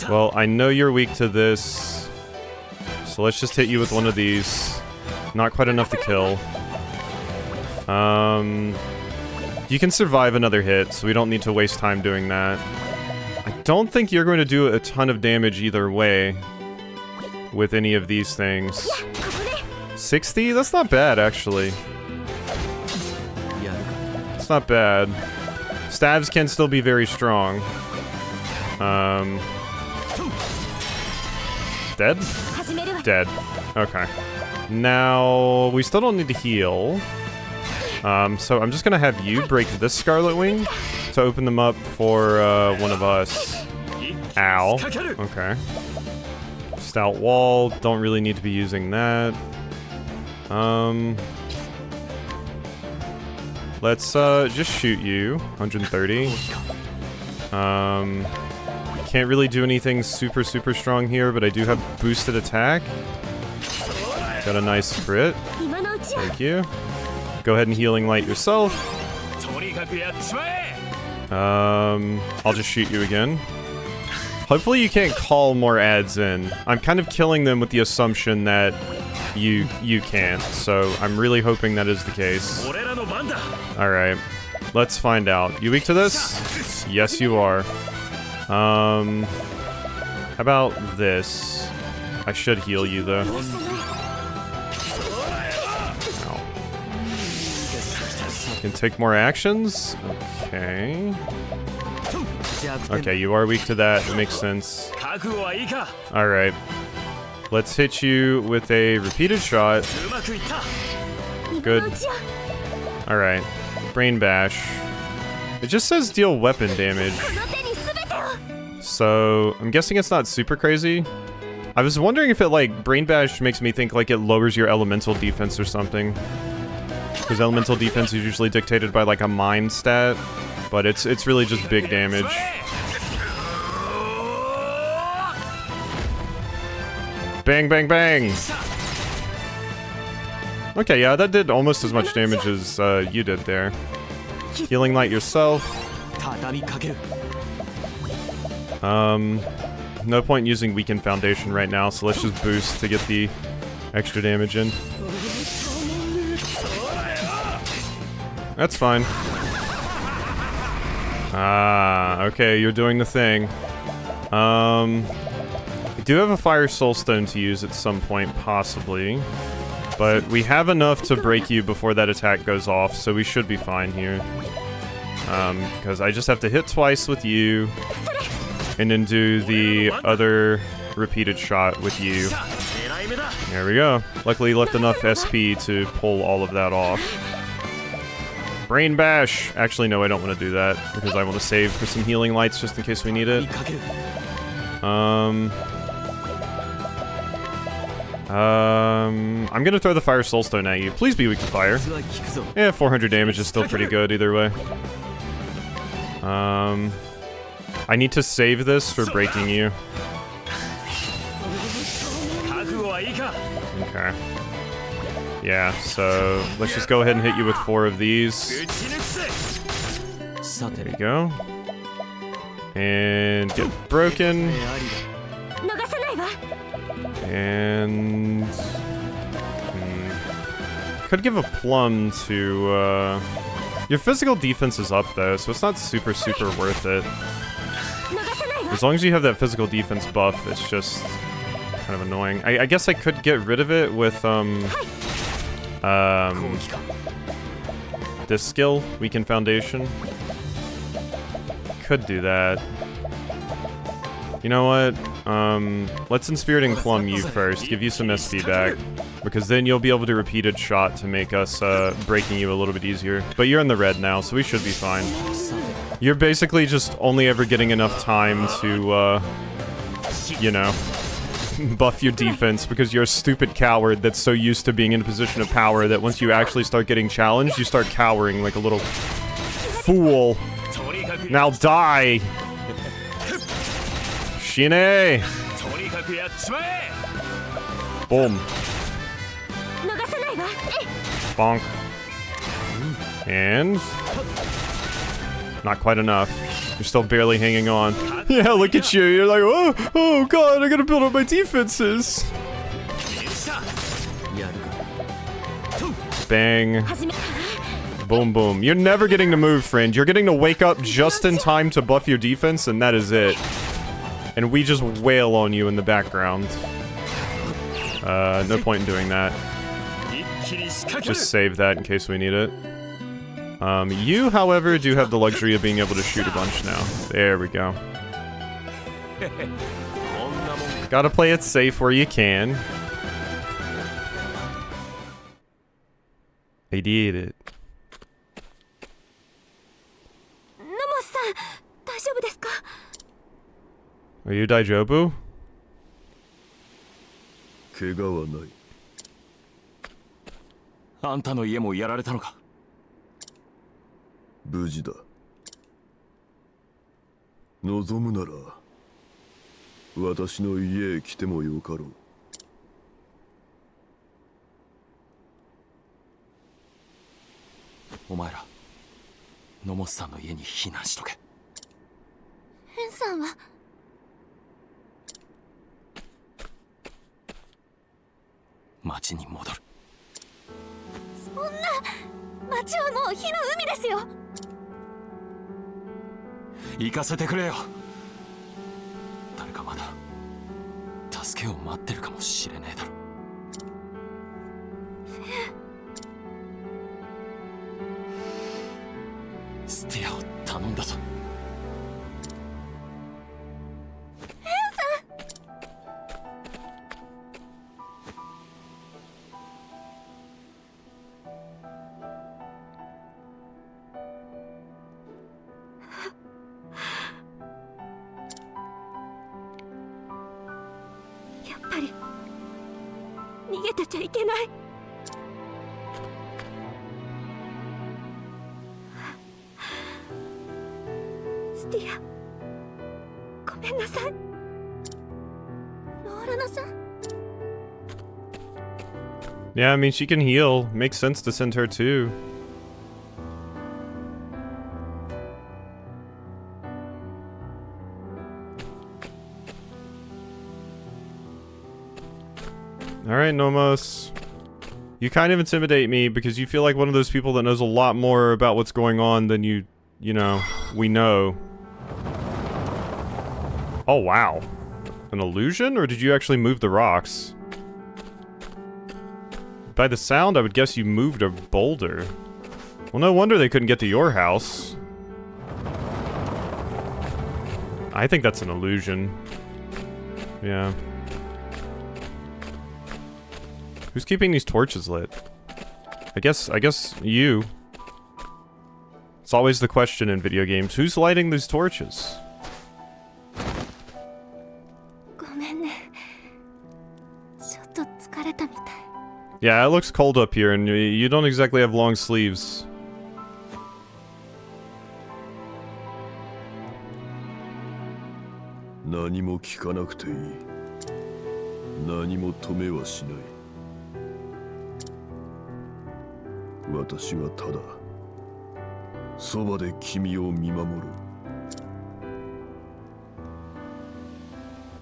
Well, I know you're weak to this, so let's just hit you with one of these. Not quite enough to kill. You can survive another hit, so we don't need to waste time doing that. I don't think you're going to do a ton of damage either way with any of these things. 60? That's not bad, actually. It's not bad. Stabs can still be very strong. Dead? Dead. Okay. Now, we still don't need to heal. So I'm just gonna have you break this Scarlet Wing to open them up for one of us. Ow. Okay. Stout Wall. Don't really need to be using that. Let's just shoot you. 130. Can't really do anything super strong here, but I do have boosted attack. Got a nice crit. Thank you. Go ahead and healing light yourself. I'll just shoot you again. Hopefully you can't call more ads in. I'm kind of killing them with the assumption that you can't, so I'm really hoping that is the case. Alright, let's find out. You weak to this? Yes, you are. How about this? I should heal you, though. Ow. Can take more actions? Okay. Okay, you are weak to that. It makes sense. Alright. Let's hit you with a repeated shot. Good. Alright. Brain Bash. It just says deal weapon damage. So, I'm guessing it's not super crazy. I was wondering if it, like, Brain Bash makes me think, like, it lowers your elemental defense or something. Because elemental defense is usually dictated by, like, a mind stat. But it's really just big damage. Bang, bang, bang! Okay, yeah, that did almost as much damage as you did there. Healing light yourself. No point using Weakened Foundation right now, so let's just boost to get the extra damage in. That's fine. Ah, okay, you're doing the thing. I do have a Fire Soul Stone to use at some point, possibly. But we have enough to break you before that attack goes off, so we should be fine here. Because I just have to hit twice with you, and then do the other repeated shot with you. There we go. Luckily left enough SP to pull all of that off. Brain Bash! Actually, no, I don't want to do that, because I want to save for some healing lights just in case we need it. I'm gonna throw the Fire Soulstone at you. Please be weak to fire. Yeah, 400 damage is still pretty good either way. I need to save this for breaking you. Okay. Yeah, so let's just go ahead and hit you with 4 of these. There you go. And get broken. And... could give a plum to, your physical defense is up, though, so it's not super worth it. As long as you have that physical defense buff, it's just kind of annoying. I guess I could get rid of it with, this skill, Weakened Foundation. Could do that. You know what? Let's Inspiriting Plum you first, give you some SP back, because then you'll be able to repeated shot to make us, breaking you a little bit easier. But you're in the red now, so we should be fine. You're basically just only ever getting enough time to, you know, buff your defense, because you're a stupid coward that's so used to being in a position of power that once you actually start getting challenged, you start cowering like a little fool. Now die! Shine! Boom. Bonk. And... not quite enough. You're still barely hanging on. Yeah, look at you. You're like, oh god, I gotta build up my defenses. Bang. Boom, boom. You're never getting to move, friend. You're getting to wake up just in time to buff your defense, and that is it. And we just wail on you in the background. No point in doing that. Just save that in case we need it. You, however, do have the luxury of being able to shoot a bunch now. There we go. Gotta play it safe where you can. I did it. 野本さん、大丈夫ですか? Are you Daijobu? 怪我はない。あんたの家もやられたのか？無事だ。望むなら私の家へ来てもよかろう。お前ら野本さんの家に避難しとけ。ヘンさんは町に戻る。そんな、町はもう火の海ですよ。行かせてくれよ。誰かまだ助けを待ってるかもしれねえだろ。スティアを頼んだぞ。やっぱり逃げてちゃいけない。スティア、ごめんなさい。ローラナさん。 Yeah, I mean, she can heal. Makes sense to send her too. Alright, Nomos. You kind of intimidate me because you feel like one of those people that knows a lot more about what's going on than you know, we know. Oh, wow. An illusion? Or did you actually move the rocks? By the sound, I would guess you moved a boulder. Well, no wonder they couldn't get to your house. I think that's an illusion. Yeah. Who's keeping these torches lit? I guess you. It's always the question in video games. Who's lighting these torches? Yeah, it looks cold up here, and you don't exactly have long sleeves.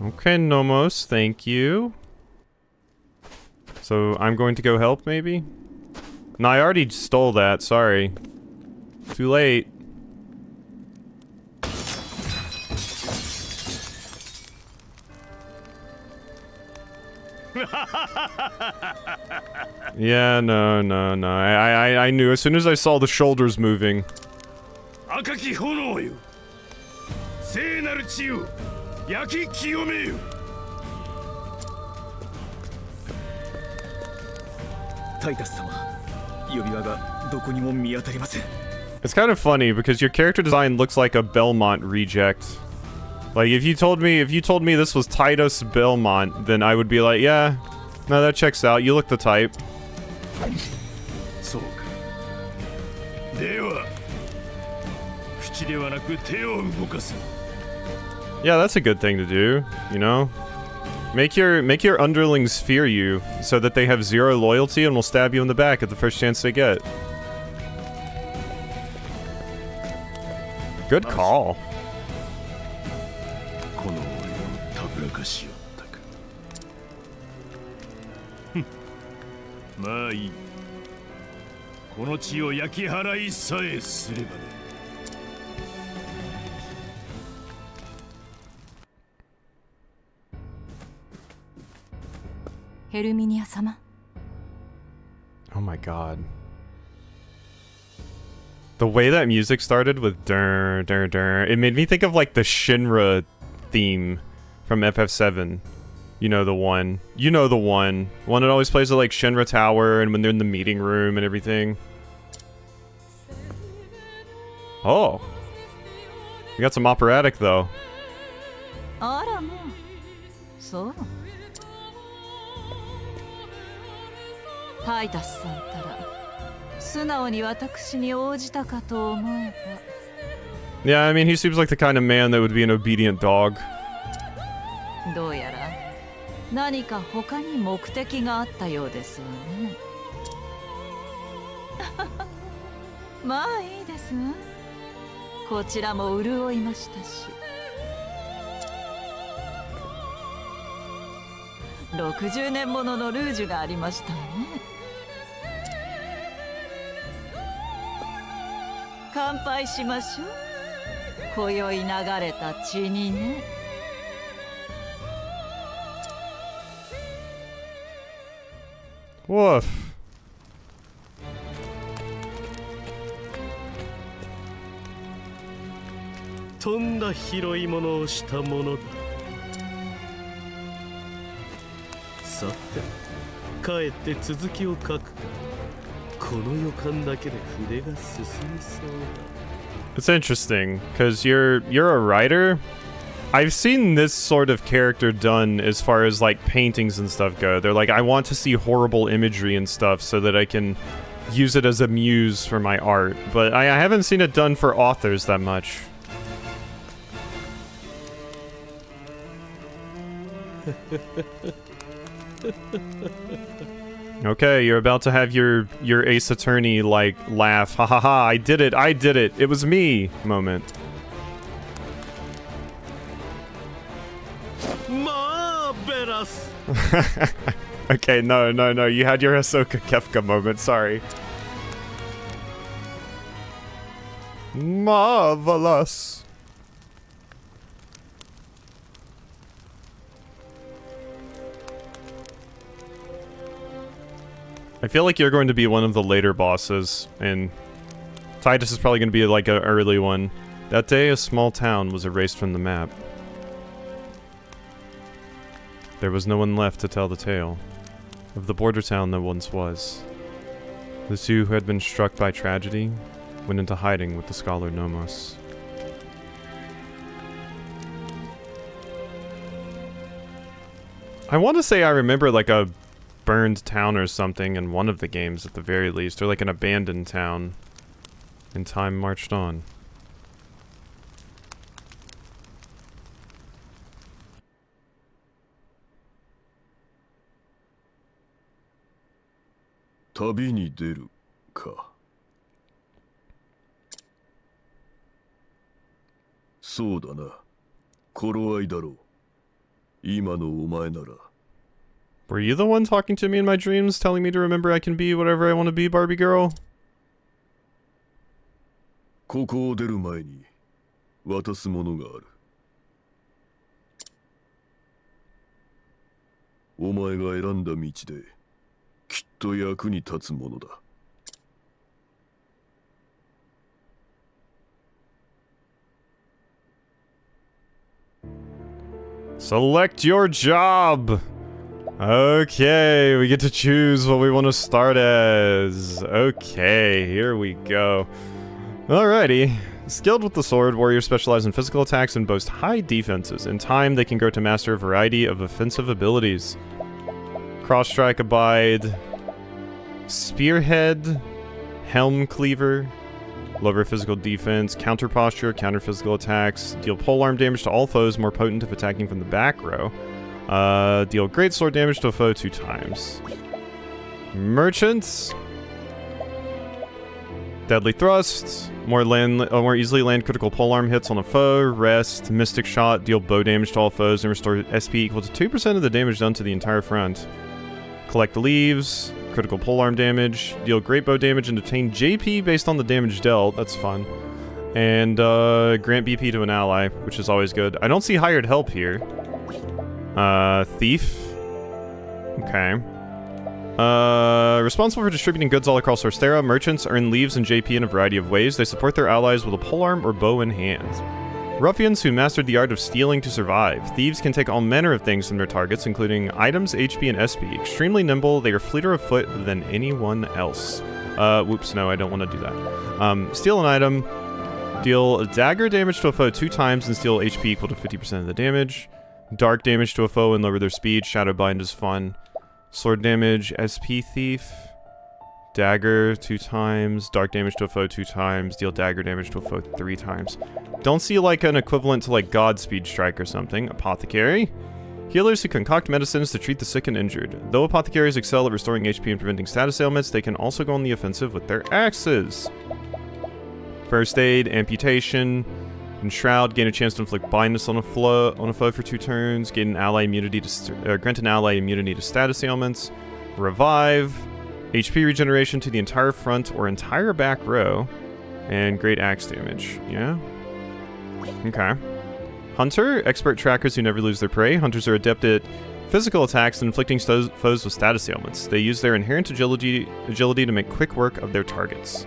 Okay, Nomos, thank you. So, I'm going to go help, maybe? No, I already stole that, sorry. Too late. Yeah, no. I knew as soon as I saw the shoulders moving. It's kind of funny because your character design looks like a Belmont reject. Like if you told me this was Titus Belmont, then I would be like, yeah, no, that checks out. You look the type. Yeah, that's a good thing to do, you know? Make your underlings fear you so that they have zero loyalty and will stab you in the back at the first chance they get. Good call. この地を焼き払いさえすればね。ヘルミニア様。 Oh my god. The way that music started with dur dur dur, it made me think of like the Shinra theme from FF7. You know the one. You know the one. One that always plays at like Shinra Tower and when they're in the meeting room and everything. Oh. We got some operatic though. あらまあ、そう。タイタスさんたら素直に私に応じたかと思えば。 Yeah, I mean, he seems like the kind of man that would be an obedient dog. どうやら何か他に目的があったようですわね。まあいいですわ。こちらも潤いましたし。60年もののルージュがありましたわね。乾杯しましょう。今宵流れた血にね。Woof. とんだ拾い物をしたものだ。さて、帰って続きを書くか。この予感だけで筆が進みそうだ。 It's interesting, because you're a writer. I've seen this sort of character done as far as like paintings and stuff go. They're like, I want to see horrible imagery and stuff so that I can use it as a muse for my art. But I haven't seen it done for authors that much. Okay, you're about to have your Ace Attorney like laugh, ha ha ha, I did it, it was me moment. Marvelous. Okay, no, you had your Ahsoka Kefka moment, sorry. Marvelous. I feel like you're going to be one of the later bosses, and Titus is probably going to be like an early one. That day, a small town was erased from the map. There was no one left to tell the tale of the border town that once was. The two who had been struck by tragedy went into hiding with the scholar Nomos. I want to say I remember like a burned town or something in one of the games at the very least, or like an abandoned town. And time marched on. Tabi ni deru ka. そうだな。頃合いだろう。今のお前なら。 Were you the one talking to me in my dreams, telling me to remember I can be whatever I want to be, Barbie girl? ここを出る前に渡すものがある。お前が選んだ道できっと役に立つものだ。Select your job! Okay, we get to choose what we want to start as. Okay, here we go. Alrighty. Skilled with the sword, warriors specialize in physical attacks and boast high defenses. In time, they can grow to master a variety of offensive abilities. Cross Strike Abide, Spearhead, Helm Cleaver, lower physical defense, counter posture, counter physical attacks, deal polearm damage to all foes more potent if attacking from the back row. Deal great sword damage to a foe 2 times. Merchants, Deadly Thrust, more easily land critical polearm hits on a foe. Rest, Mystic Shot, deal bow damage to all foes and restore SP equal to 2% of the damage done to the entire front. Collect Leaves, critical polearm damage, deal great bow damage, and obtain JP based on the damage dealt. That's fun. And grant BP to an ally, which is always good. I don't see hired help here. Thief. Okay. Responsible for distributing goods all across Orstera, merchants earn leaves and JP in a variety of ways. They support their allies with a polearm or bow in hand. Ruffians who mastered the art of stealing to survive. Thieves can take all manner of things from their targets, including items, HP, and SP. Extremely nimble, they are fleeter of foot than anyone else. Whoops, no, I don't want to do that. Steal an item. Deal dagger damage to a foe 2 times and steal HP equal to 50% of the damage. Dark damage to a foe and lower their speed. Shadowbind is fun. Sword damage, SP thief. Dagger 2 times. Dark damage to a foe 2 times. Deal dagger damage to a foe 3 times. Don't see like an equivalent to like Godspeed Strike or something. Apothecary. Healers who concoct medicines to treat the sick and injured. Though apothecaries excel at restoring HP and preventing status ailments, they can also go on the offensive with their axes. First aid, amputation, enshroud, gain a chance to inflict blindness on a foe for 2 turns, gain an ally immunity to grant an ally immunity to status ailments, revive, HP regeneration to the entire front or entire back row, and great axe damage. Yeah. Okay. Hunter, expert trackers who never lose their prey. Hunters are adept at physical attacks and inflicting foes with status ailments. They use their inherent agility to make quick work of their targets.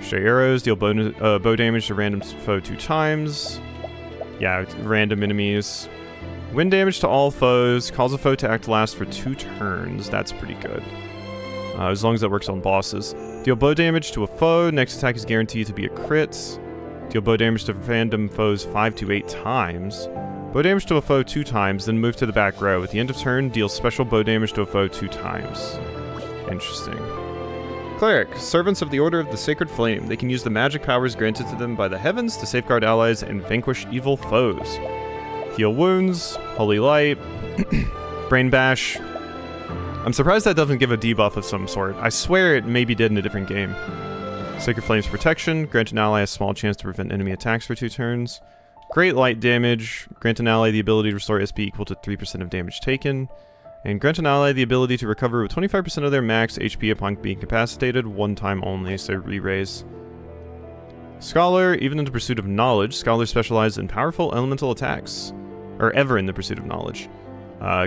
Stray arrows, deal bow damage to random foe 2 times. Yeah, random enemies. Wind damage to all foes, cause a foe to act last for 2 turns. That's pretty good. As long as that works on bosses. Deal bow damage to a foe, next attack is guaranteed to be a crit. Deal bow damage to random foes 5 to 8 times. Bow damage to a foe 2 times, then move to the back row. At the end of turn, deal special bow damage to a foe 2 times. Interesting. Cleric, servants of the Order of the Sacred Flame. They can use the magic powers granted to them by the heavens to safeguard allies and vanquish evil foes. Heal wounds, Holy Light, Brain Bash. I'm surprised that doesn't give a debuff of some sort. I swear it maybe did in a different game. Sacred Flame's protection, grant an ally a small chance to prevent enemy attacks for 2 turns. Great Light damage, grant an ally the ability to restore SP equal to 3% of damage taken. And grant an ally the ability to recover with 25% of their max HP upon being incapacitated 1 time only, so re-raise. Scholar, even in the pursuit of knowledge, scholars specialize in powerful elemental attacks. Or ever in the pursuit of knowledge.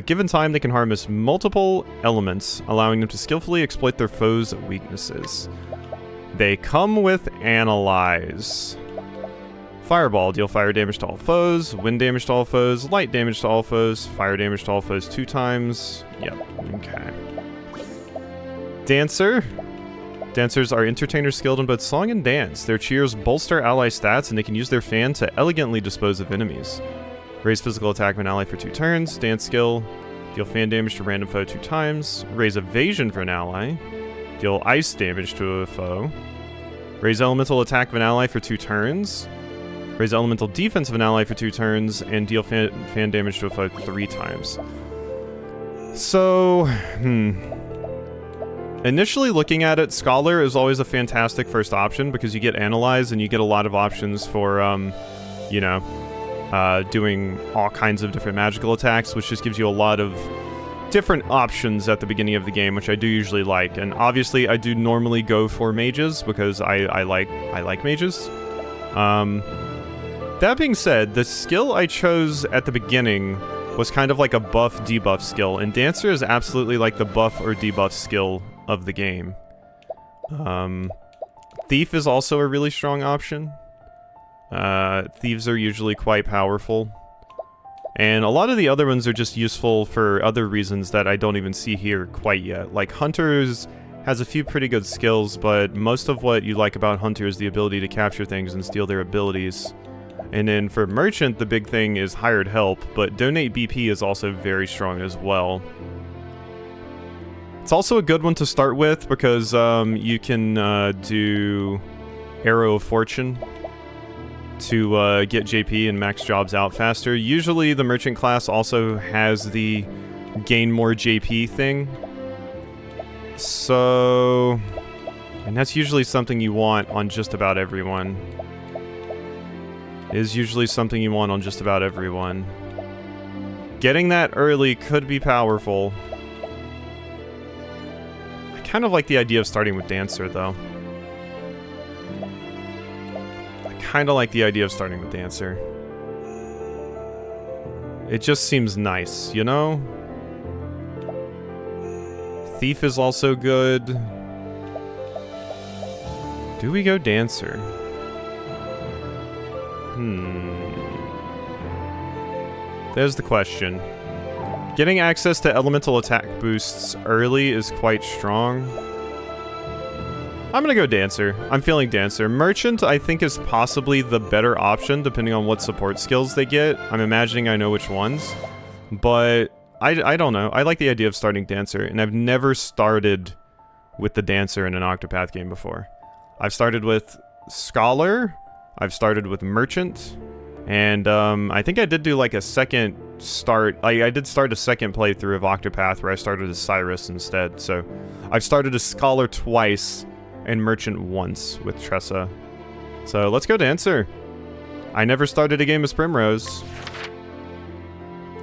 Given time, they can harness multiple elements, allowing them to skillfully exploit their foes' weaknesses. They come with Analyze. Fireball, deal fire damage to all foes, wind damage to all foes, light damage to all foes, fire damage to all foes 2 times. Yep, okay. Dancer. Dancers are entertainers skilled in both song and dance. Their cheers bolster ally stats, and they can use their fan to elegantly dispose of enemies. Raise physical attack of an ally for 2 turns, dance skill, deal fan damage to random foe 2 times, raise evasion for an ally, deal ice damage to a foe, raise elemental attack of an ally for 2 turns, raise elemental defense of an ally for 2 turns, and deal fan damage to a foe 3 times. So, initially looking at it, Scholar is always a fantastic first option because you get Analyze and you get a lot of options for, you know, doing all kinds of different magical attacks, which just gives you a lot of different options at the beginning of the game, which I do usually like. And obviously, I do normally go for mages because I like mages. That being said, the skill I chose at the beginning was kind of like a buff-debuff skill, and Dancer is absolutely like the buff or debuff skill of the game. Thief is also a really strong option. Thieves are usually quite powerful. And a lot of the other ones are just useful for other reasons that I don't even see here quite yet. Like Hunters has a few pretty good skills, but most of what you like about Hunter is the ability to capture things and steal their abilities. And then for Merchant, the big thing is hired help, but Donate BP is also very strong as well. It's also a good one to start with because you can do Arrow of Fortune to get JP and max jobs out faster. Usually the Merchant class also has the gain more JP thing. So, and that's usually something you want on just about everyone. Is usually something you want on just about everyone. Getting that early could be powerful. kind of like the idea of starting with Dancer, though. I kind of like the idea of starting with Dancer. It just seems nice, you know? Thief is also good. Do we go Dancer? There's the question. Getting access to elemental attack boosts early is quite strong. I'm gonna go Dancer. I'm feeling Dancer. Merchant, I think, is possibly the better option, depending on what support skills they get. I'm imagining I know which ones. But I don't know. I like the idea of starting Dancer, and I've never started with the Dancer in an Octopath game before. I've started with Scholar, I've started with Merchant, and I think I did do like a second start. I did start a second playthrough of Octopath where I started as Cyrus instead. So I've started as Scholar twice and Merchant once with Tressa. So let's go Dancer. I never started a game as Primrose.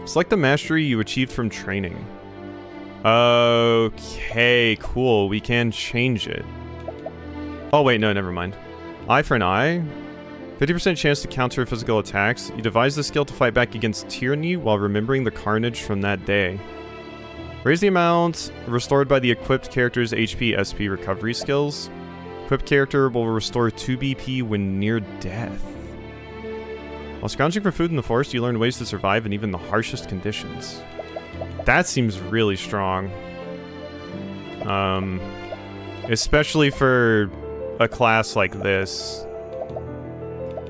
Select the mastery you achieved from training. Okay, cool. We can change it. Oh wait, no, never mind. Eye for an eye. 50% chance to counter physical attacks. You devise the skill to fight back against tyranny while remembering the carnage from that day. Raise the amount restored by the equipped character's HP, SP recovery skills. Equipped character will restore 2 BP when near death. While scrounging for food in the forest, you learn ways to survive in even the harshest conditions. That seems really strong. Especially for a class like this.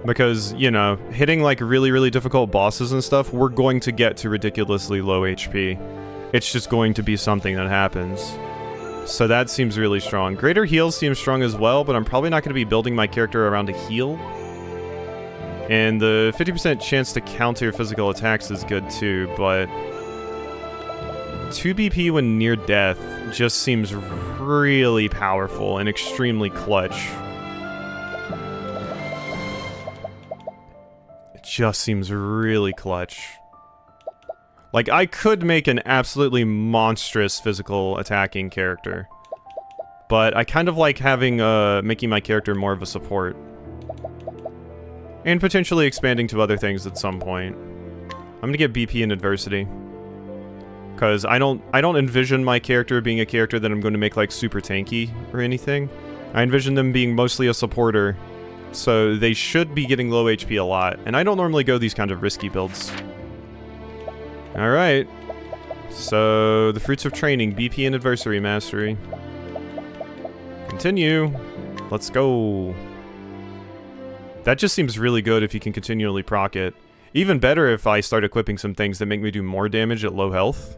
Because, you know, hitting like really, really difficult bosses and stuff, we're going to get to ridiculously low HP. It's just going to be something that happens. So that seems really strong. Greater heals seems strong as well, but I'm probably not going to be building my character around a heal. And the 50% chance to counter physical attacks is good too, but 2 BP when near death just seems really powerful and extremely clutch. It just seems really clutch. Like, I could make an absolutely monstrous physical attacking character, but I kind of like having, making my character more of a support. And potentially expanding to other things at some point. I'm gonna get BP in adversity. Because I don't envision my character being a character that I'm going to make like super tanky or anything. I envision them being mostly a supporter. So they should be getting low HP a lot. And I don't normally go these kind of risky builds. Alright. So the fruits of training, BP and adversary mastery. Continue. Let's go. That just seems really good if you can continually proc it. Even better if I start equipping some things that make me do more damage at low health.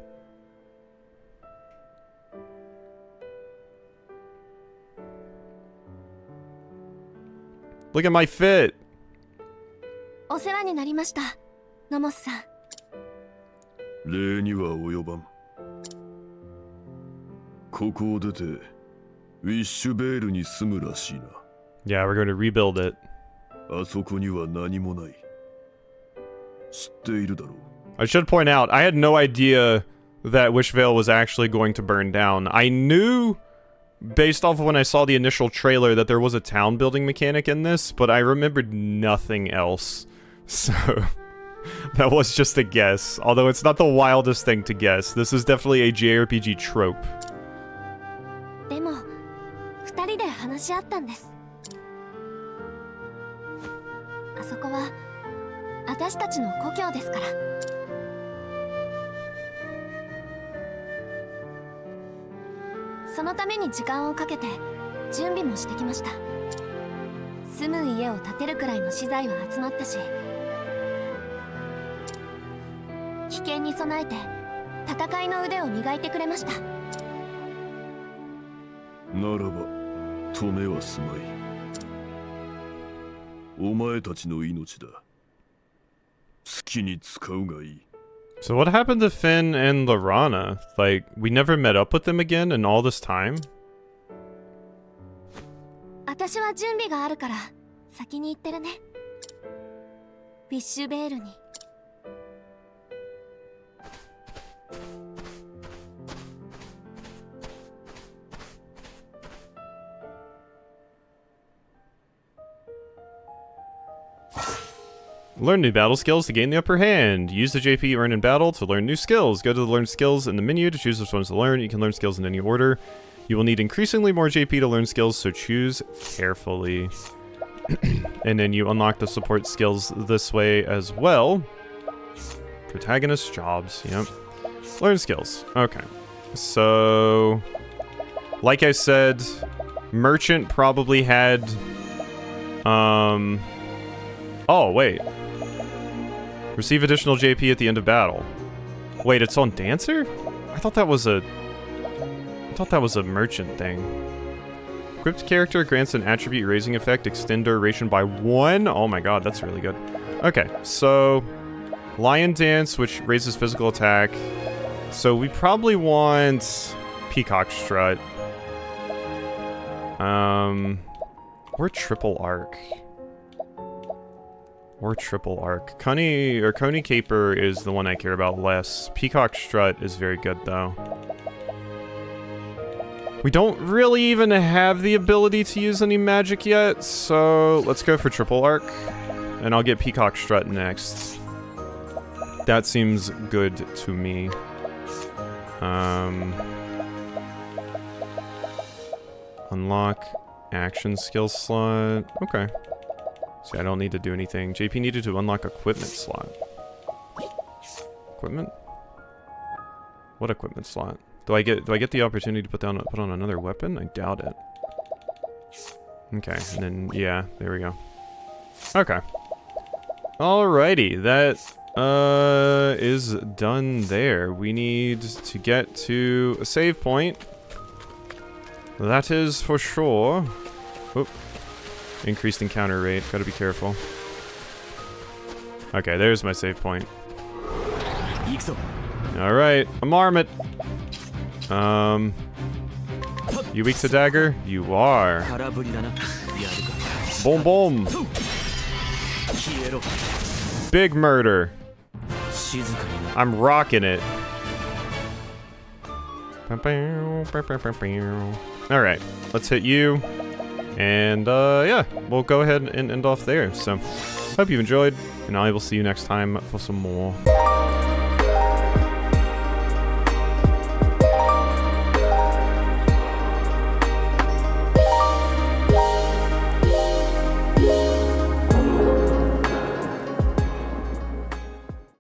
Look at my fit! お世話になりました、ノモスさん。礼には及ばん。ここを出て、ウィッシュベールに住むらしいな。Yeah, we're going to rebuild it. あそこには何もない。知っているだろう。I should point out, I had no idea that Wishvale was actually going to burn down. I knew, based off of when I saw the initial trailer, that there was a town building mechanic in this, but I remembered nothing else. So, that was just a guess. Although it's not the wildest thing to guess. This is definitely a JRPG trope. でも、二人で話し合ったんです。あそこは私たちの故郷ですから。そのために時間をかけて準備もしてきました。住む家を建てるくらいの資材は集まったし、危険に備えて戦いの腕を磨いてくれました。ならば止めはすまい。お前たちの命だ。好きに使うがいい。 So what happened to Finn and Lorana? Like, we never met up with them again in all this time? 私は準備があるから先に行ってるね。ウィッシュベールに。Learn new battle skills to gain the upper hand. Use the JP earned in battle to learn new skills. Go to the learn skills in the menu to choose which ones to learn. You can learn skills in any order. You will need increasingly more JP to learn skills, so choose carefully. And then you unlock the support skills this way as well. Protagonist jobs, yep. Learn skills, okay. So, like I said, Merchant probably had, oh, wait. Receive additional JP at the end of battle. Wait, it's on Dancer? I thought that was a Merchant thing. Equipped character grants an attribute raising effect, extend duration by 1. Oh my god, that's really good. Okay, so Lion Dance, which raises physical attack. So we probably want Peacock Strut. Or Triple Arc. Or Triple Arc. Coney Caper is the one I care about less. Peacock Strut is very good, though. We don't really even have the ability to use any magic yet, so let's go for Triple Arc. And I'll get Peacock Strut next. That seems good to me. Unlock action skill slot. Okay. See, I don't need to do anything. JP needed to unlock equipment slot. Equipment? What equipment slot? Do I get the opportunity to put on another weapon? I doubt it. Okay, and then yeah, there we go. Okay. Alrighty, that is done there. We need to get to a save point. That is for sure. Oop. Increased encounter rate. Gotta be careful. Okay, there's my save point. Alright, I'm armed. You weak to dagger? You are. Boom boom. Big murder. I'm rocking it. Alright, let's hit you. And yeah, we'll go ahead and end off there. So, hope you've enjoyed, and I will see you next time for some more.